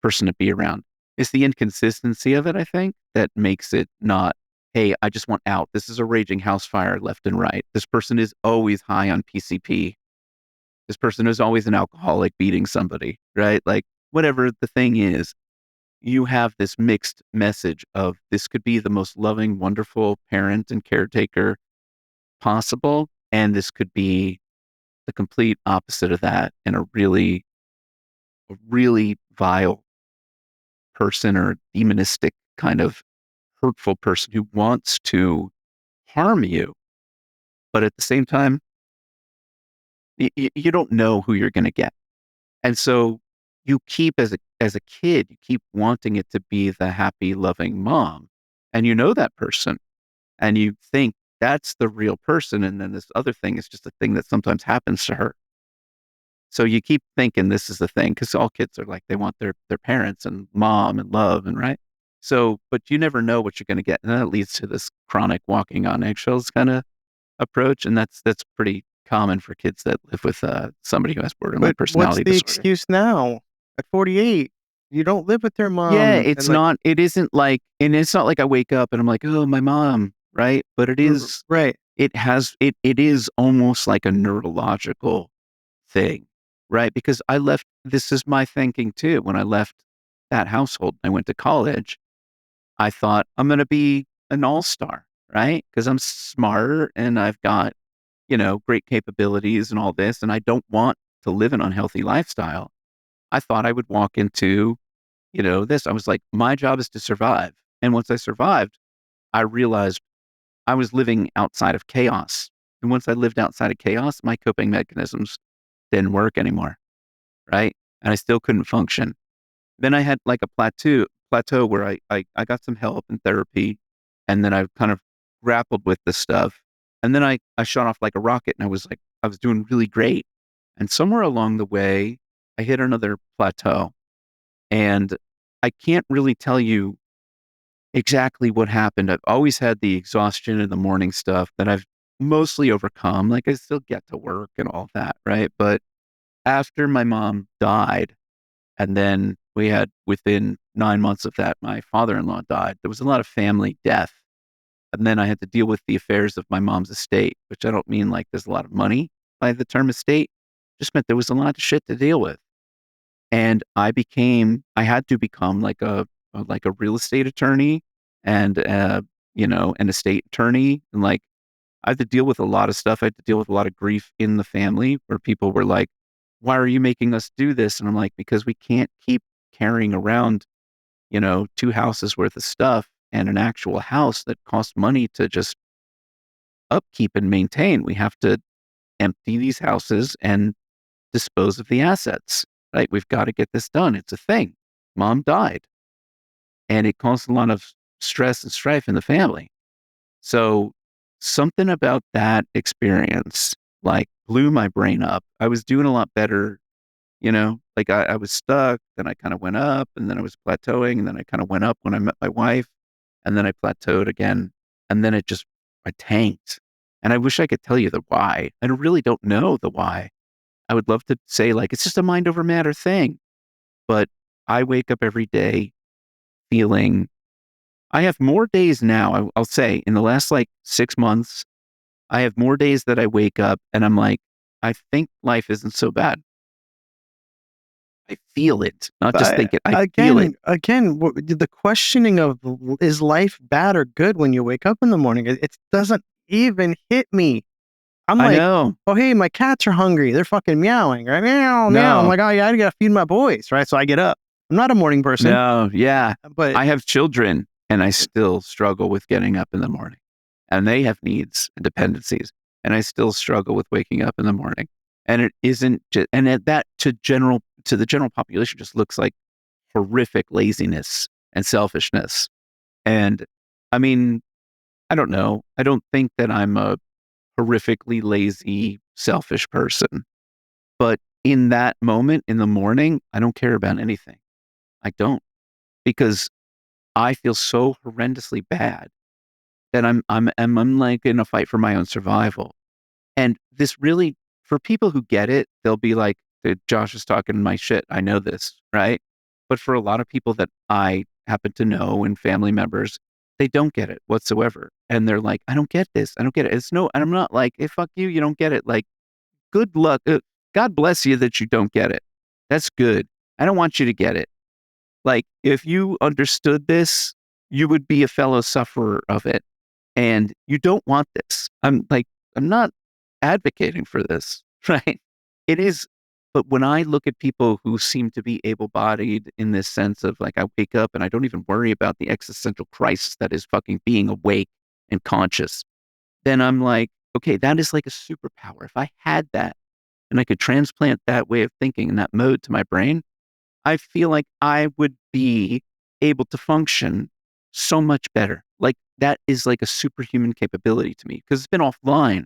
person to be around. It's the inconsistency of it, I think, that makes it not, hey, I just want out. This is a raging house fire left and right. This person is always high on PCP. This person is always an alcoholic beating somebody, right? Like, whatever the thing is, you have this mixed message of this could be the most loving, wonderful parent and caretaker possible, and this could be the complete opposite of that and a really vile person or demonistic kind of hurtful person who wants to harm you. But at the same time, you don't know who you're going to get. And so you keep, as a kid, you keep wanting it to be the happy, loving mom. And you know that person. And you think that's the real person. And then this other thing is just a thing that sometimes happens to her. So you keep thinking this is the thing, because all kids are like, they want their parents and mom and love and right. So, but you never know what you're going to get. And that leads to this chronic walking on eggshells kind of approach. And that's pretty common for kids that live with somebody who has borderline But what's personality the disorder. excuse now? At 48, you don't live with their mom. Yeah, and, it's like, not, it isn't like, and it's not like I wake up and I'm like, oh, my mom, right? But it is, right. it is almost like a neurological thing, right? Because this is my thinking too. When I left that household, I went to college, I thought I'm going to be an all-star, right? Because I'm smart and I've got, great capabilities and all this, and I don't want to live an unhealthy lifestyle. I thought I would walk into, this. I was like, my job is to survive. And once I survived, I realized I was living outside of chaos. And once I lived outside of chaos, my coping mechanisms didn't work anymore, right? And I still couldn't function. Then I had like a plateau where I got some help and therapy, and then I kind of grappled with this stuff. And then I shot off like a rocket, and I was doing really great. And somewhere along the way, I hit another plateau. And I can't really tell you exactly what happened. I've always had the exhaustion in the morning stuff that I've mostly overcome. Like, I still get to work and all that, right? But after my mom died, and then we had, within 9 months of that, my father-in-law died. There was a lot of family death. And then I had to deal with the affairs of my mom's estate, which I don't mean like there's a lot of money by the term estate. Just meant there was a lot of shit to deal with. And I had to become like a real estate attorney and, an estate attorney. And like, I had to deal with a lot of stuff. I had to deal with a lot of grief in the family where people were like, why are you making us do this? And I'm like, because we can't keep carrying around, 2 houses worth of stuff and an actual house that costs money to just upkeep and maintain. We have to empty these houses and dispose of the assets, right? We've got to get this done. It's a thing. Mom died, and it caused a lot of stress and strife in the family. So something about that experience like blew my brain up. I was doing a lot better, like I was stuck, then I kind of went up, and then I was plateauing, and then I kind of went up when I met my wife, and then I plateaued again, and then I tanked. And I wish I could tell you the why. I really don't know the why. I would love to say like, it's just a mind over matter thing. But I wake up every day feeling, I have more days now. I'll say in the last like 6 months, I have more days that I wake up and I'm like, I think life isn't so bad. I feel it, not just think it. I feel it. Again, the questioning of is life bad or good when you wake up in the morning, it doesn't even hit me. I'm I like, know. oh, hey, my cats are hungry. They're fucking meowing, right? Meow, meow. I'm No. like, oh, yeah, I gotta feed my boys, right? So I get up. I'm not a morning person, No, yeah. but I have children and I still struggle with getting up in the morning. And they have needs and dependencies. And I still struggle with waking up in the morning. And it isn't just, and that to the general population just looks like horrific laziness and selfishness. And I mean, I don't know. I don't think that I'm a horrifically lazy, selfish person. But in that moment in the morning, I don't care about anything. I don't, because I feel so horrendously bad that I'm like in a fight for my own survival. And this really, for people who get it, they'll be like, Josh is talking my shit. I know this, right? But for a lot of people that I happen to know and family members, they don't get it whatsoever. And they're like, I don't get this. I don't get it. It's no, and I'm not like, hey, fuck you. You don't get it. Like, good luck. God bless you that you don't get it. That's good. I don't want you to get it. Like, if you understood this, you would be a fellow sufferer of it. And you don't want this. I'm not advocating for this, right? It is. But when I look at people who seem to be able-bodied in this sense of like, I wake up and I don't even worry about the existential crisis that is fucking being awake and conscious, then I'm like, okay, that is like a superpower. If I had that and I could transplant that way of thinking and that mode to my brain, I feel like I would be able to function so much better. Like that is like a superhuman capability to me because it's been offline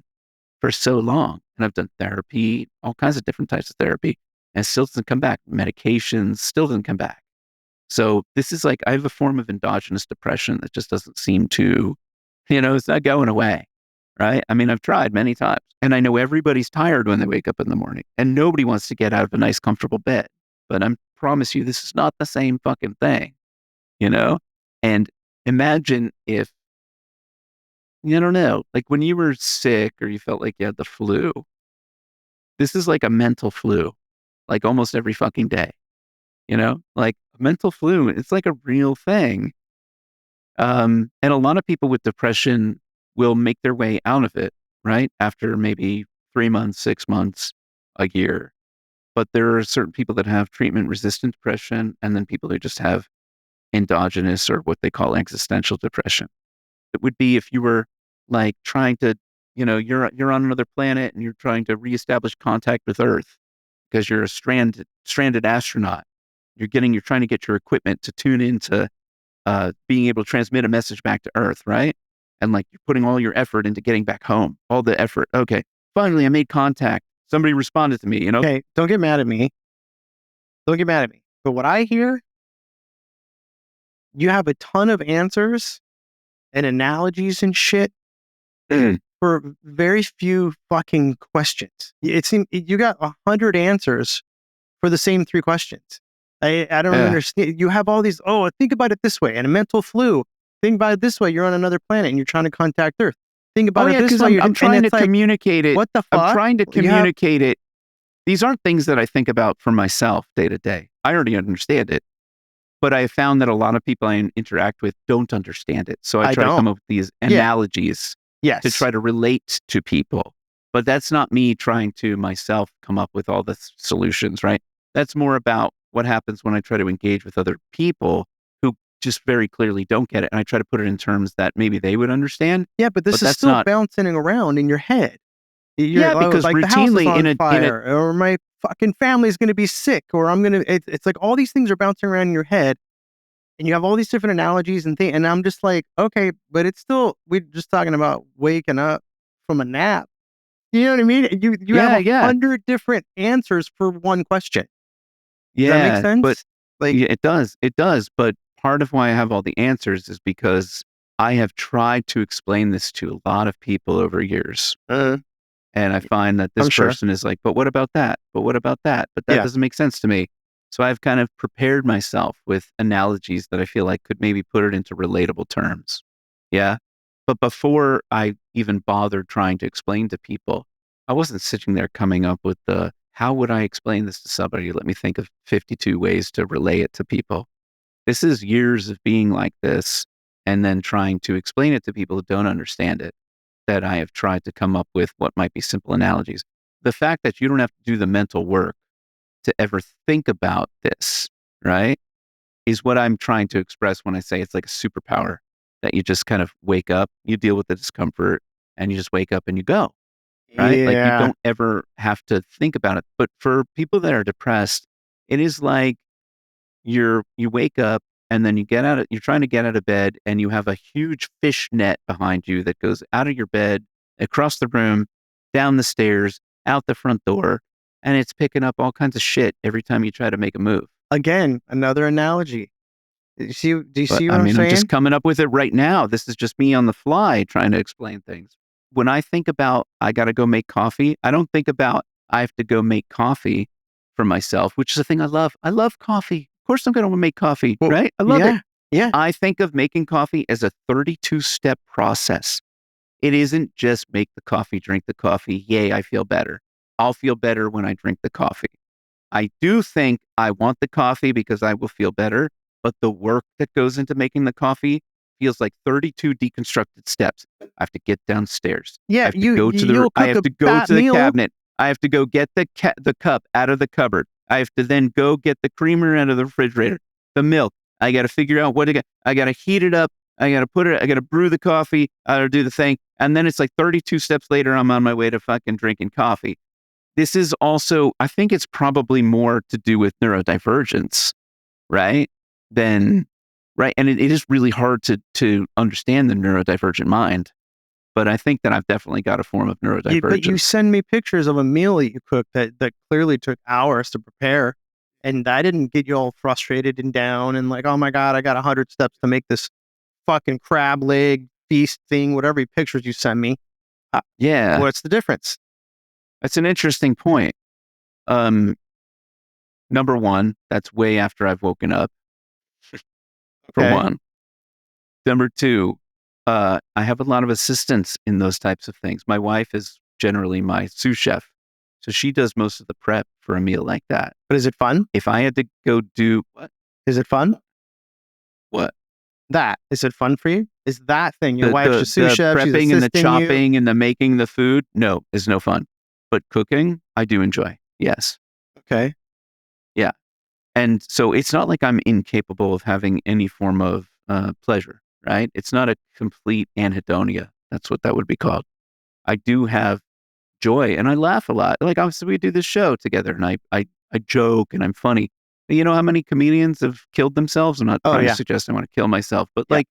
for so long. And I've done therapy, all kinds of different types of therapy, and it still doesn't come back. Medications still doesn't come back. So this is like, I have a form of endogenous depression that just doesn't seem to, it's not going away. Right. I mean, I've tried many times and I know everybody's tired when they wake up in the morning and nobody wants to get out of a nice, comfortable bed. But I promise you, this is not the same fucking thing, you know? And imagine if, I don't know, like when you were sick or you felt like you had the flu, this is like a mental flu, like almost every fucking day, like mental flu, it's like a real thing. And a lot of people with depression will make their way out of it, right? After maybe 3 months, 6 months, a year. But there are certain people that have treatment resistant depression, and then people who just have endogenous or what they call existential depression. It would be if you were like trying to, you're on another planet and you're trying to reestablish contact with Earth because you're a stranded astronaut. You're trying to get your equipment to tune into being able to transmit a message back to Earth, right? And like you're putting all your effort into getting back home, all the effort. Okay, finally I made contact. Somebody responded to me, Okay, don't get mad at me. Don't get mad at me. But what I hear, you have a ton of answers and analogies and shit for very few fucking questions. It seems you got 100 answers for the same 3 questions. I don't understand. You have all these, think about it this way, and a mental flu. Think about it this way, you're on another planet and you're trying to contact Earth. Think about it this way. I'm trying to communicate it. What the fuck? I'm trying to communicate it. These aren't things that I think about for myself day to day. I already understand it. But I found that a lot of people I interact with don't understand it. So I try to come up with these analogies to try to relate to people. But that's not me trying to myself come up with all the solutions, right? That's more about what happens when I try to engage with other people who just very clearly don't get it. And I try to put it in terms that maybe they would understand. Yeah, but this is still bouncing around in your head. Because like routinely the house is on fire, or my fucking family's going to be sick, or it's like all these things are bouncing around in your head, and you have all these different analogies and things, and I'm just like, okay, but it's still, we're just talking about waking up from a nap. You know what I mean? You have 100 different answers for one question. Does that make sense? But it does. It does. But part of why I have all the answers is because I have tried to explain this to a lot of people over years. And I find that this person is like, but what about that? But what about that? But that doesn't make sense to me. So I've kind of prepared myself with analogies that I feel like could maybe put it into relatable terms. Yeah. But before I even bothered trying to explain to people, I wasn't sitting there coming up with how would I explain this to somebody? Let me think of 52 ways to relay it to people. This is years of being like this and then trying to explain it to people who don't understand it, that I have tried to come up with what might be simple analogies. The fact that you don't have to do the mental work to ever think about this, right? is what I'm trying to express when I say it's like a superpower that you just kind of wake up, you deal with the discomfort, and you just wake up and you go, right? Like you Yeah. don't ever have to think about it. But for people that are depressed, it is like you wake up and then you're trying to get out of bed and you have a huge fish net behind you that goes out of your bed, across the room, down the stairs, out the front door, and it's picking up all kinds of shit every time you try to make a move. Again, another analogy. Do you But see I what I'm mean, I'm just saying? coming up with it right now. This is just me on the fly trying to explain things. When I think about I got to go make coffee, I don't think about I have to go make coffee for myself, which is a thing I love. I love coffee. Of course, I'm going to make coffee, Well, right? I love it. Yeah. I think of making coffee as a 32-step process. It isn't just make the coffee, drink the coffee. Yay, I feel better. I'll feel better when I drink the coffee. I do think I want the coffee because I will feel better, but the work that goes into making the coffee feels like 32 deconstructed steps. I have to get downstairs. I Yeah, have to go to you'll I cook have a to go fat to the meal. cabinet. I have to go get the cup out of the cupboard. I have to then go get the creamer out of the refrigerator, the milk. I got to figure out I got to heat it up. I got to brew the coffee. I got to do the thing. And then it's like 32 steps later, I'm on my way to fucking drinking coffee. This is also, I think it's probably more to do with neurodivergence, right? Right. And it is really hard to understand the neurodivergent mind. But I think that I've definitely got a form of neurodivergence. But you send me pictures of a meal that you cooked that clearly took hours to prepare. And that didn't get you all frustrated and down and like, oh my God, I got 100 steps to make this fucking crab leg feast thing, whatever pictures you send me. Yeah. What's the difference? That's an interesting point. Number one, that's way after I've woken up, for Okay. one. Number two, I have a lot of assistance in those types of things. My wife is generally my sous chef. So she does most of the prep for a meal like that. But is it fun? If I had to go do what? Is it fun? What? Is it fun for you? Is that thing your wife's your sous The chef? She's prepping and the assisting chopping and the making the food? No, is no fun. But cooking, I do enjoy. Yes. Okay. Yeah. And so it's not like I'm incapable of having any form of pleasure, right? It's not a complete anhedonia. That's what that would be called. I do have joy and I laugh a lot. Like obviously we do this show together and I joke and I'm funny. You know how many comedians have killed themselves? I'm not trying to suggest I want to kill myself, but like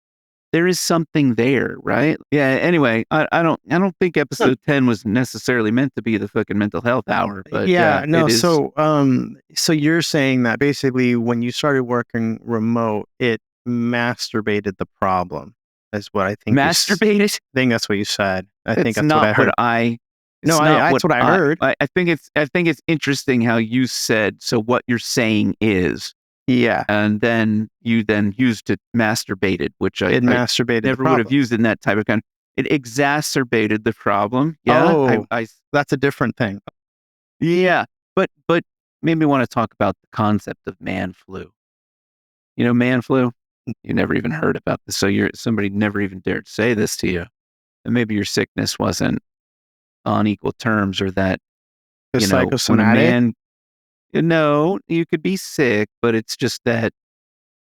there is something there, right? Yeah. Anyway, I don't think episode 10 was necessarily meant to be the fucking mental health hour, but no. it is. So you're saying that basically when you started working remote, it masturbated the problem. Is what I think. Masturbated? I think that's what you said. I think that's not what I heard. That's what I heard. I think it's interesting how you said. So what you're saying is. Yeah. And then you used it masturbated, which I masturbated never would have used in that type of kind. It exacerbated the problem. Yeah. Oh, that's a different thing. Yeah. But made me want to talk about the concept of man flu. You know, man flu? You never even heard about this. So somebody never even dared say this to you. And maybe your sickness wasn't on equal terms or that, Psychosomatic? when a man, no, you could be sick, but it's just that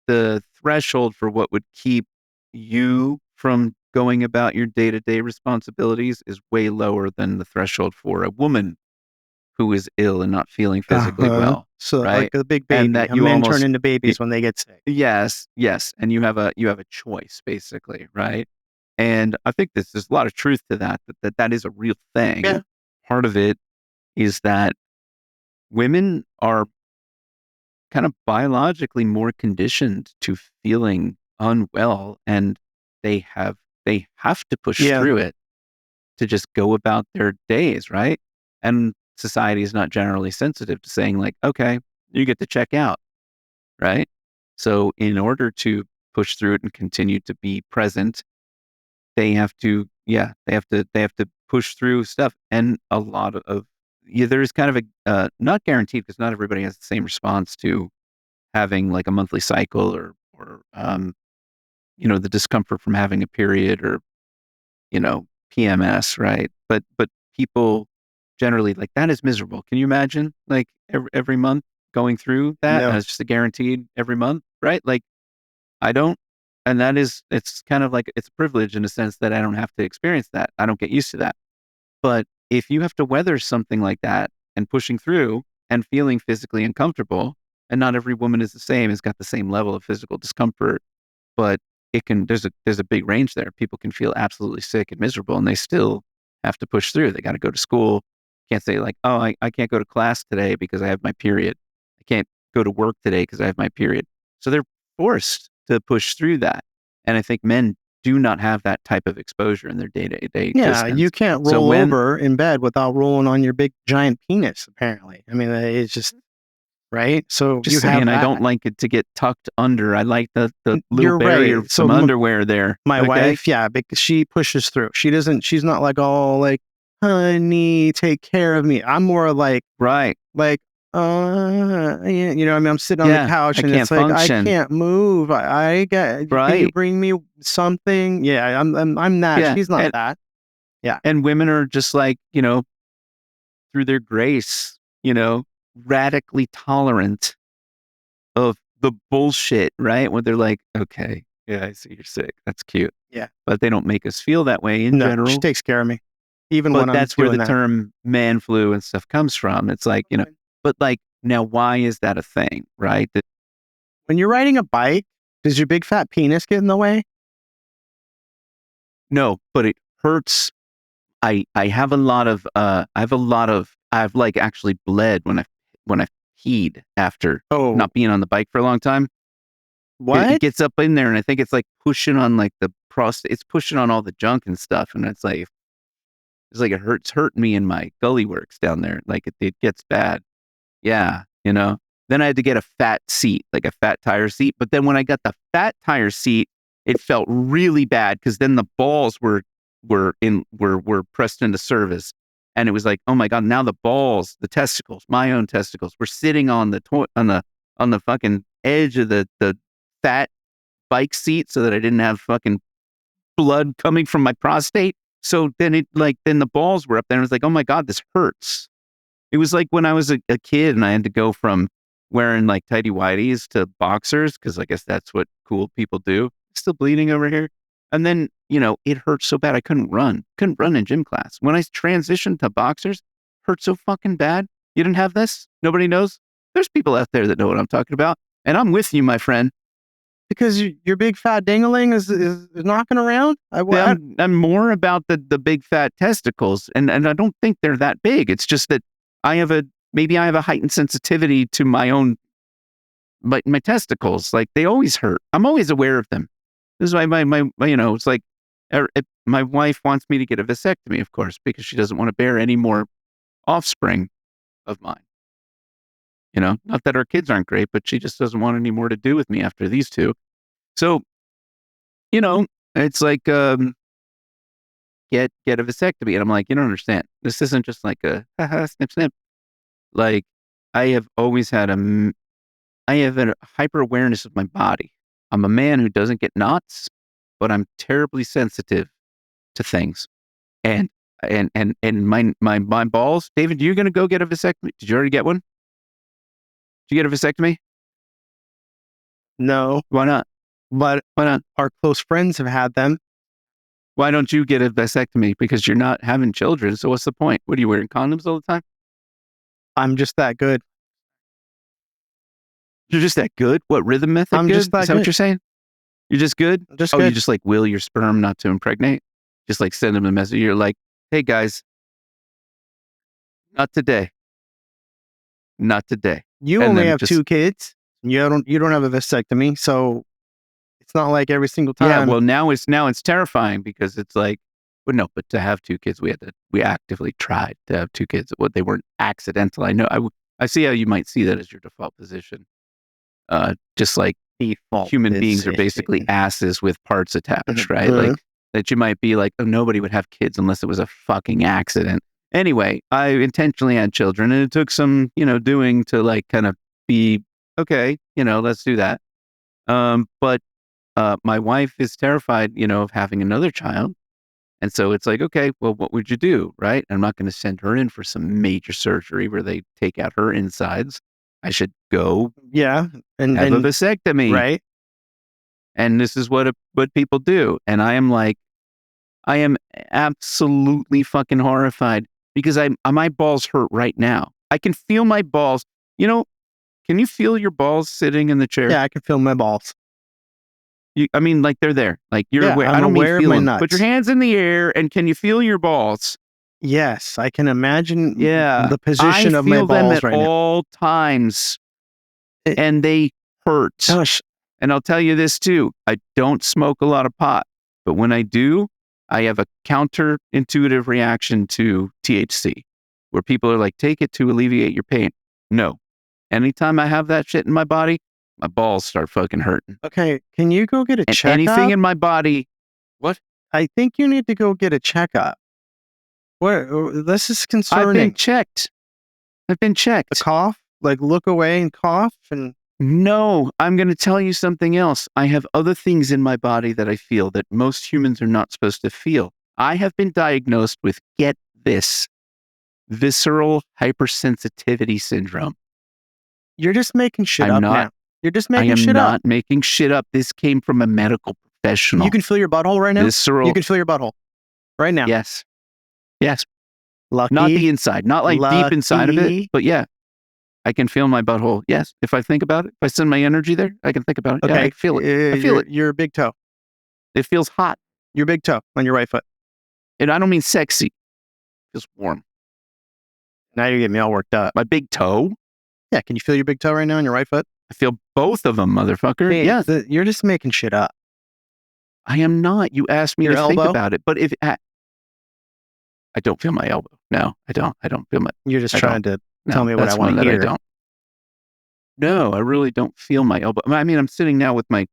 the threshold for what would keep you from going about your day-to-day responsibilities is way lower than the threshold for a woman who is ill and not feeling physically well. So right? like a big baby. And that Men turn into babies when they get sick. Yes. And you have a choice basically, right? And I think there's a lot of truth to that is a real thing. Yeah. Part of it is that women are kind of biologically more conditioned to feeling unwell and they have to push through it to just go about their days, right? And society is not generally sensitive to saying like, okay, you get to check out, right? So in order to push through it and continue to be present, they have to push through stuff. And a lot of there's kind of a not guaranteed because not everybody has the same response to having like a monthly cycle or the discomfort from having a period or PMS, right? But people generally like that is miserable. Can you imagine like every month going through that? No. And it's just a guaranteed every month. right? Like I don't, and that is, it's kind of like, it's a privilege in a sense that I don't have to experience that. I don't get used to that. But if you have to weather something like that and pushing through and feeling physically uncomfortable, and not every woman is the same, has got the same level of physical discomfort, but there's a big range there. People can feel absolutely sick and miserable and they still have to push through. They got to go to school. Can't say like, oh, I can't go to class today because I have my period. I can't go to work today because I have my period. So they're forced to push through that. And I think men do not have that type of exposure in their day-to-day Yeah, existence. you can't So roll when- over in bed without rolling on your big giant penis, apparently. I mean, it's just, right? So Just you saying, have I that. don't like it to get tucked under. I like the You're little barrier right. of So some underwear there. My okay? wife, yeah, because she pushes through. She's not like, oh, like, honey, take care of me. I'm more like, Right. yeah, you know, I mean, I'm sitting on the Yeah, couch I and can't it's like, I function. can't move. Can you Right. bring me something? Yeah, I'm that. Yeah, She's not that. And women are just like, you know, through their grace, you know, radically tolerant of the bullshit, right? When they're like, okay, yeah, I see you're sick. That's cute. Yeah. But they don't make us feel that way in No, general. she takes care of me. Even But when I'm that's where doing the that. term man flu and stuff comes from. It's like, you know, but like, now why is that a thing, right? When you're riding a bike, does your big fat penis get in the way? No, but it hurts. I have a lot of I've like actually bled when I peed after Oh, not being on the bike for a long time. what? It gets up in there and I think it's like pushing on like the prostate. It's pushing on all the junk and stuff, and it's like it hurting me in my gully works down there. Like it gets bad. Yeah, you know. Then I had to get a fat seat, like a fat tire seat. But then when I got the fat tire seat, it felt really bad because then the balls were pressed into service, and it was like, oh my god! Now the balls, the testicles, my own testicles, were sitting on the on the fucking edge of the fat bike seat, so that I didn't have fucking blood coming from my prostate. So then then the balls were up there, and I was like, oh my god, this hurts. It was like when I was a kid and I had to go from wearing like tighty whities to boxers, because I guess that's what cool people do. Still bleeding over here. And then, you know, it hurt so bad I couldn't run in gym class. When I transitioned to boxers, hurt so fucking bad. You didn't have this? Nobody knows? There's people out there that know what I'm talking about. And I'm with you, my friend. Because your big fat dingling is knocking around? I'm more about the big fat testicles. And I don't think they're that big. It's just that maybe I have a heightened sensitivity to my own, my testicles. Like they always hurt. I'm always aware of them. This is why my you know, it's like my wife wants me to get a vasectomy, of course, because she doesn't want to bear any more offspring of mine. You know, not that our kids aren't great, but she just doesn't want any more to do with me after these two. So, you know, it's like, get a vasectomy. And I'm like, you don't understand. This isn't just like a snip, snip. Like I have always had I have a hyper awareness of my body. I'm a man who doesn't get knots, but I'm terribly sensitive to things. And my balls, David, you're going to go get a vasectomy. Did you already get one? Did you get a vasectomy? No. Why not? But Why not? our close friends have had them. Why don't you get a vasectomy? Because you're not having children. So what's the point? What are you wearing condoms all the time? I'm just that good. You're just that good? What, rhythm method I'm good? just that Is that what good. you're saying? You're just good? I'm just Oh, good. you just like will your sperm not to impregnate? Just like send them a message. You're like, hey guys, not today. Not today. You And only then have 2 kids. You don't have a vasectomy, so it's not like every single time. Yeah, well now it's terrifying because it's like, well, no, but to have 2 kids, we actively tried to have 2 kids. What, they weren't accidental. I know. I see how you might see that as your default position. Just like default human beings are basically asses with parts attached, right? Like that you might be like, oh, nobody would have kids unless it was a fucking accident. Anyway, I intentionally had children, and it took some, you know, doing to like kind of be okay, you know, let's do that. But my wife is terrified, you know, of having another child. And so it's like, okay, well, what would you do? Right. I'm not going to send her in for some major surgery where they take out her insides. I should go Yeah. And have a vasectomy. right. And this is what people do. And I am absolutely fucking horrified because my balls hurt right now. I can feel my balls. You know, can you feel your balls sitting in the chair? Yeah, I can feel my balls. I mean, like they're there. Like you're Yeah, aware. I'm I don't aware mean of my feeling. nuts. Put your hands in the air and can you feel your balls? Yes, I can imagine Yeah. the position of my I feel them balls at right now. all times. And they hurt. Gosh, And I'll tell you this too. I don't smoke a lot of pot, but when I do, I have a counterintuitive reaction to THC, where people are like, take it to alleviate your pain. No. Anytime I have that shit in my body, my balls start fucking hurting. okay, can you go get a And checkup? anything in my body. What? I think you need to go get a checkup. This is concerning. I've been checked. A cough? Like look away and cough and No, I'm going to tell you something else. I have other things in my body that I feel that most humans are not supposed to feel. I have been diagnosed with, get this, visceral hypersensitivity syndrome. you're just making shit I'm up not- now. You're just I making am shit not up. making shit up. This came from a medical professional. You can feel your butthole right now? Visceral. You can feel your butthole right now. Yes. Yes. Lucky. Not the inside, not like deep inside of Lucky. it, but yeah. I can feel my butthole. Yes. If I think about it, if I send my energy there, I can think about it. Okay. Yeah, I feel it. I feel it. Your big toe. It feels hot. Your big toe on your right foot. And I don't mean sexy. It feels warm. Now you're getting me all worked up. My big toe. Yeah, can you feel your big toe right now on your right foot? I feel both of them, motherfucker. Hey, Yes. you're just making shit up. I am not. You asked me Your to think elbow? about it. But if I don't feel my elbow. No, I don't. I don't feel my You're just I trying to no, tell me what that's I want one to that hear. I don't. No, I really don't feel my elbow. I mean, I'm sitting now with my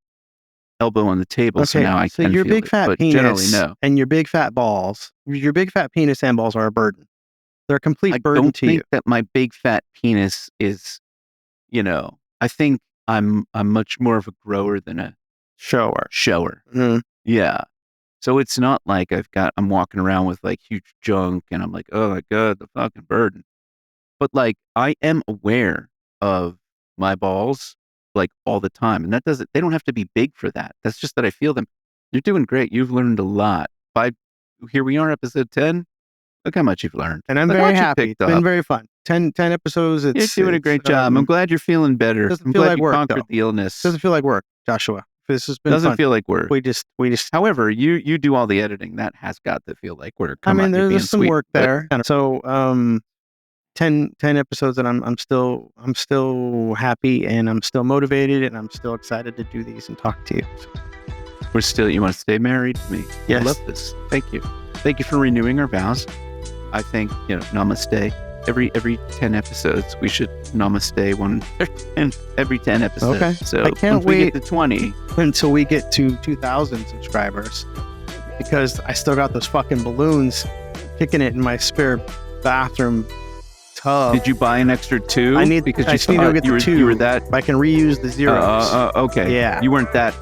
elbow on the table, so now I can your feel big it, fat but penis generally no. and your big fat balls, your big fat penis and balls are a burden. They're a complete I burden don't to think you. that my big fat penis is, I think I'm much more of a grower than a Shower. shower. Mhm. Yeah. So it's not like I'm walking around with like huge junk and I'm like, oh my God, the fucking burden. But like I am aware of my balls like all the time. And they don't have to be big for that. That's just that I feel them. You're doing great. You've learned a lot. Here we are, episode 10. Look how much you've learned. And I'm Look how very much you happy. picked It's been up. very fun. 10 episodes. You're doing a great job. I'm glad you're feeling better. doesn't I'm feel glad like you work, conquered though. the illness. Doesn't feel like work, Joshua. This has been Doesn't fun. feel like work. We just. However, you do all the editing. That has got to feel like work. I Come mean, on, you're being there's some sweet, work but there. So, 10 episodes, and I'm still happy, and I'm still motivated, and I'm still excited to do these and talk to you. So, you want to stay married to me? Yes. I love this. Thank you. Thank you for renewing our vows. I think, namaste. Every 10 episodes, we should namaste one every 10 episodes. Okay. So I can't once we wait get to 20. until we get to 2,000 subscribers, because I still got those fucking balloons kicking it in my spare bathroom tub. Did you buy an extra 2? I need because I you just need to go thought get you the were, 2. you were that I can reuse the zeros. okay. Yeah. You weren't that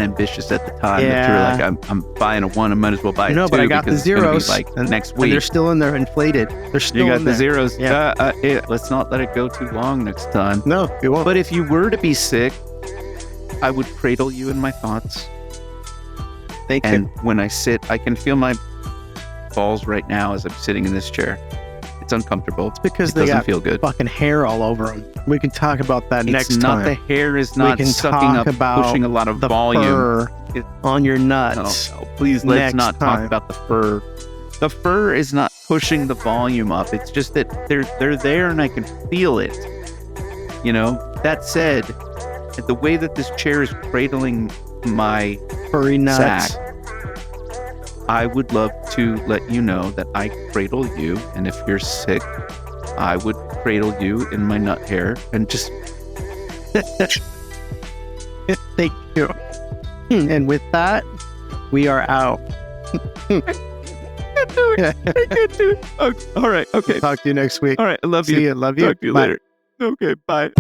ambitious at the time that you were like, I'm buying a 1, I might as well buy a 2. No, but I got the because it's gonna be, zeros, like and- next And week. they're still in there, inflated. They're still You got in the there. zeros. Yeah. Let's not let it go too long next time. No, it won't. But if you were to be sick, I would cradle you in my thoughts. Thank And you. when I sit, I can feel my balls right now as I'm sitting in this chair. It's uncomfortable. It's because It they doesn't got feel good. fucking hair all over them. We can talk about that next It's not time. the hair is not can sucking talk up, about pushing a lot of the volume. fur It- on your No, nuts. please let's next not time. talk about the fur. The fur is not pushing the volume up. It's just that they're there and I can feel it. That said, the way that this chair is cradling my Furry nuts. sack, I would love to let you know that I cradle you, and if you're sick, I would cradle you in my nut hair and just Thank you. And with that, we are out. I can't do it. Oh, all right. Okay. Talk to you next week. All right. I love See you. you. Love you. Talk to you Bye. later. Okay. Bye.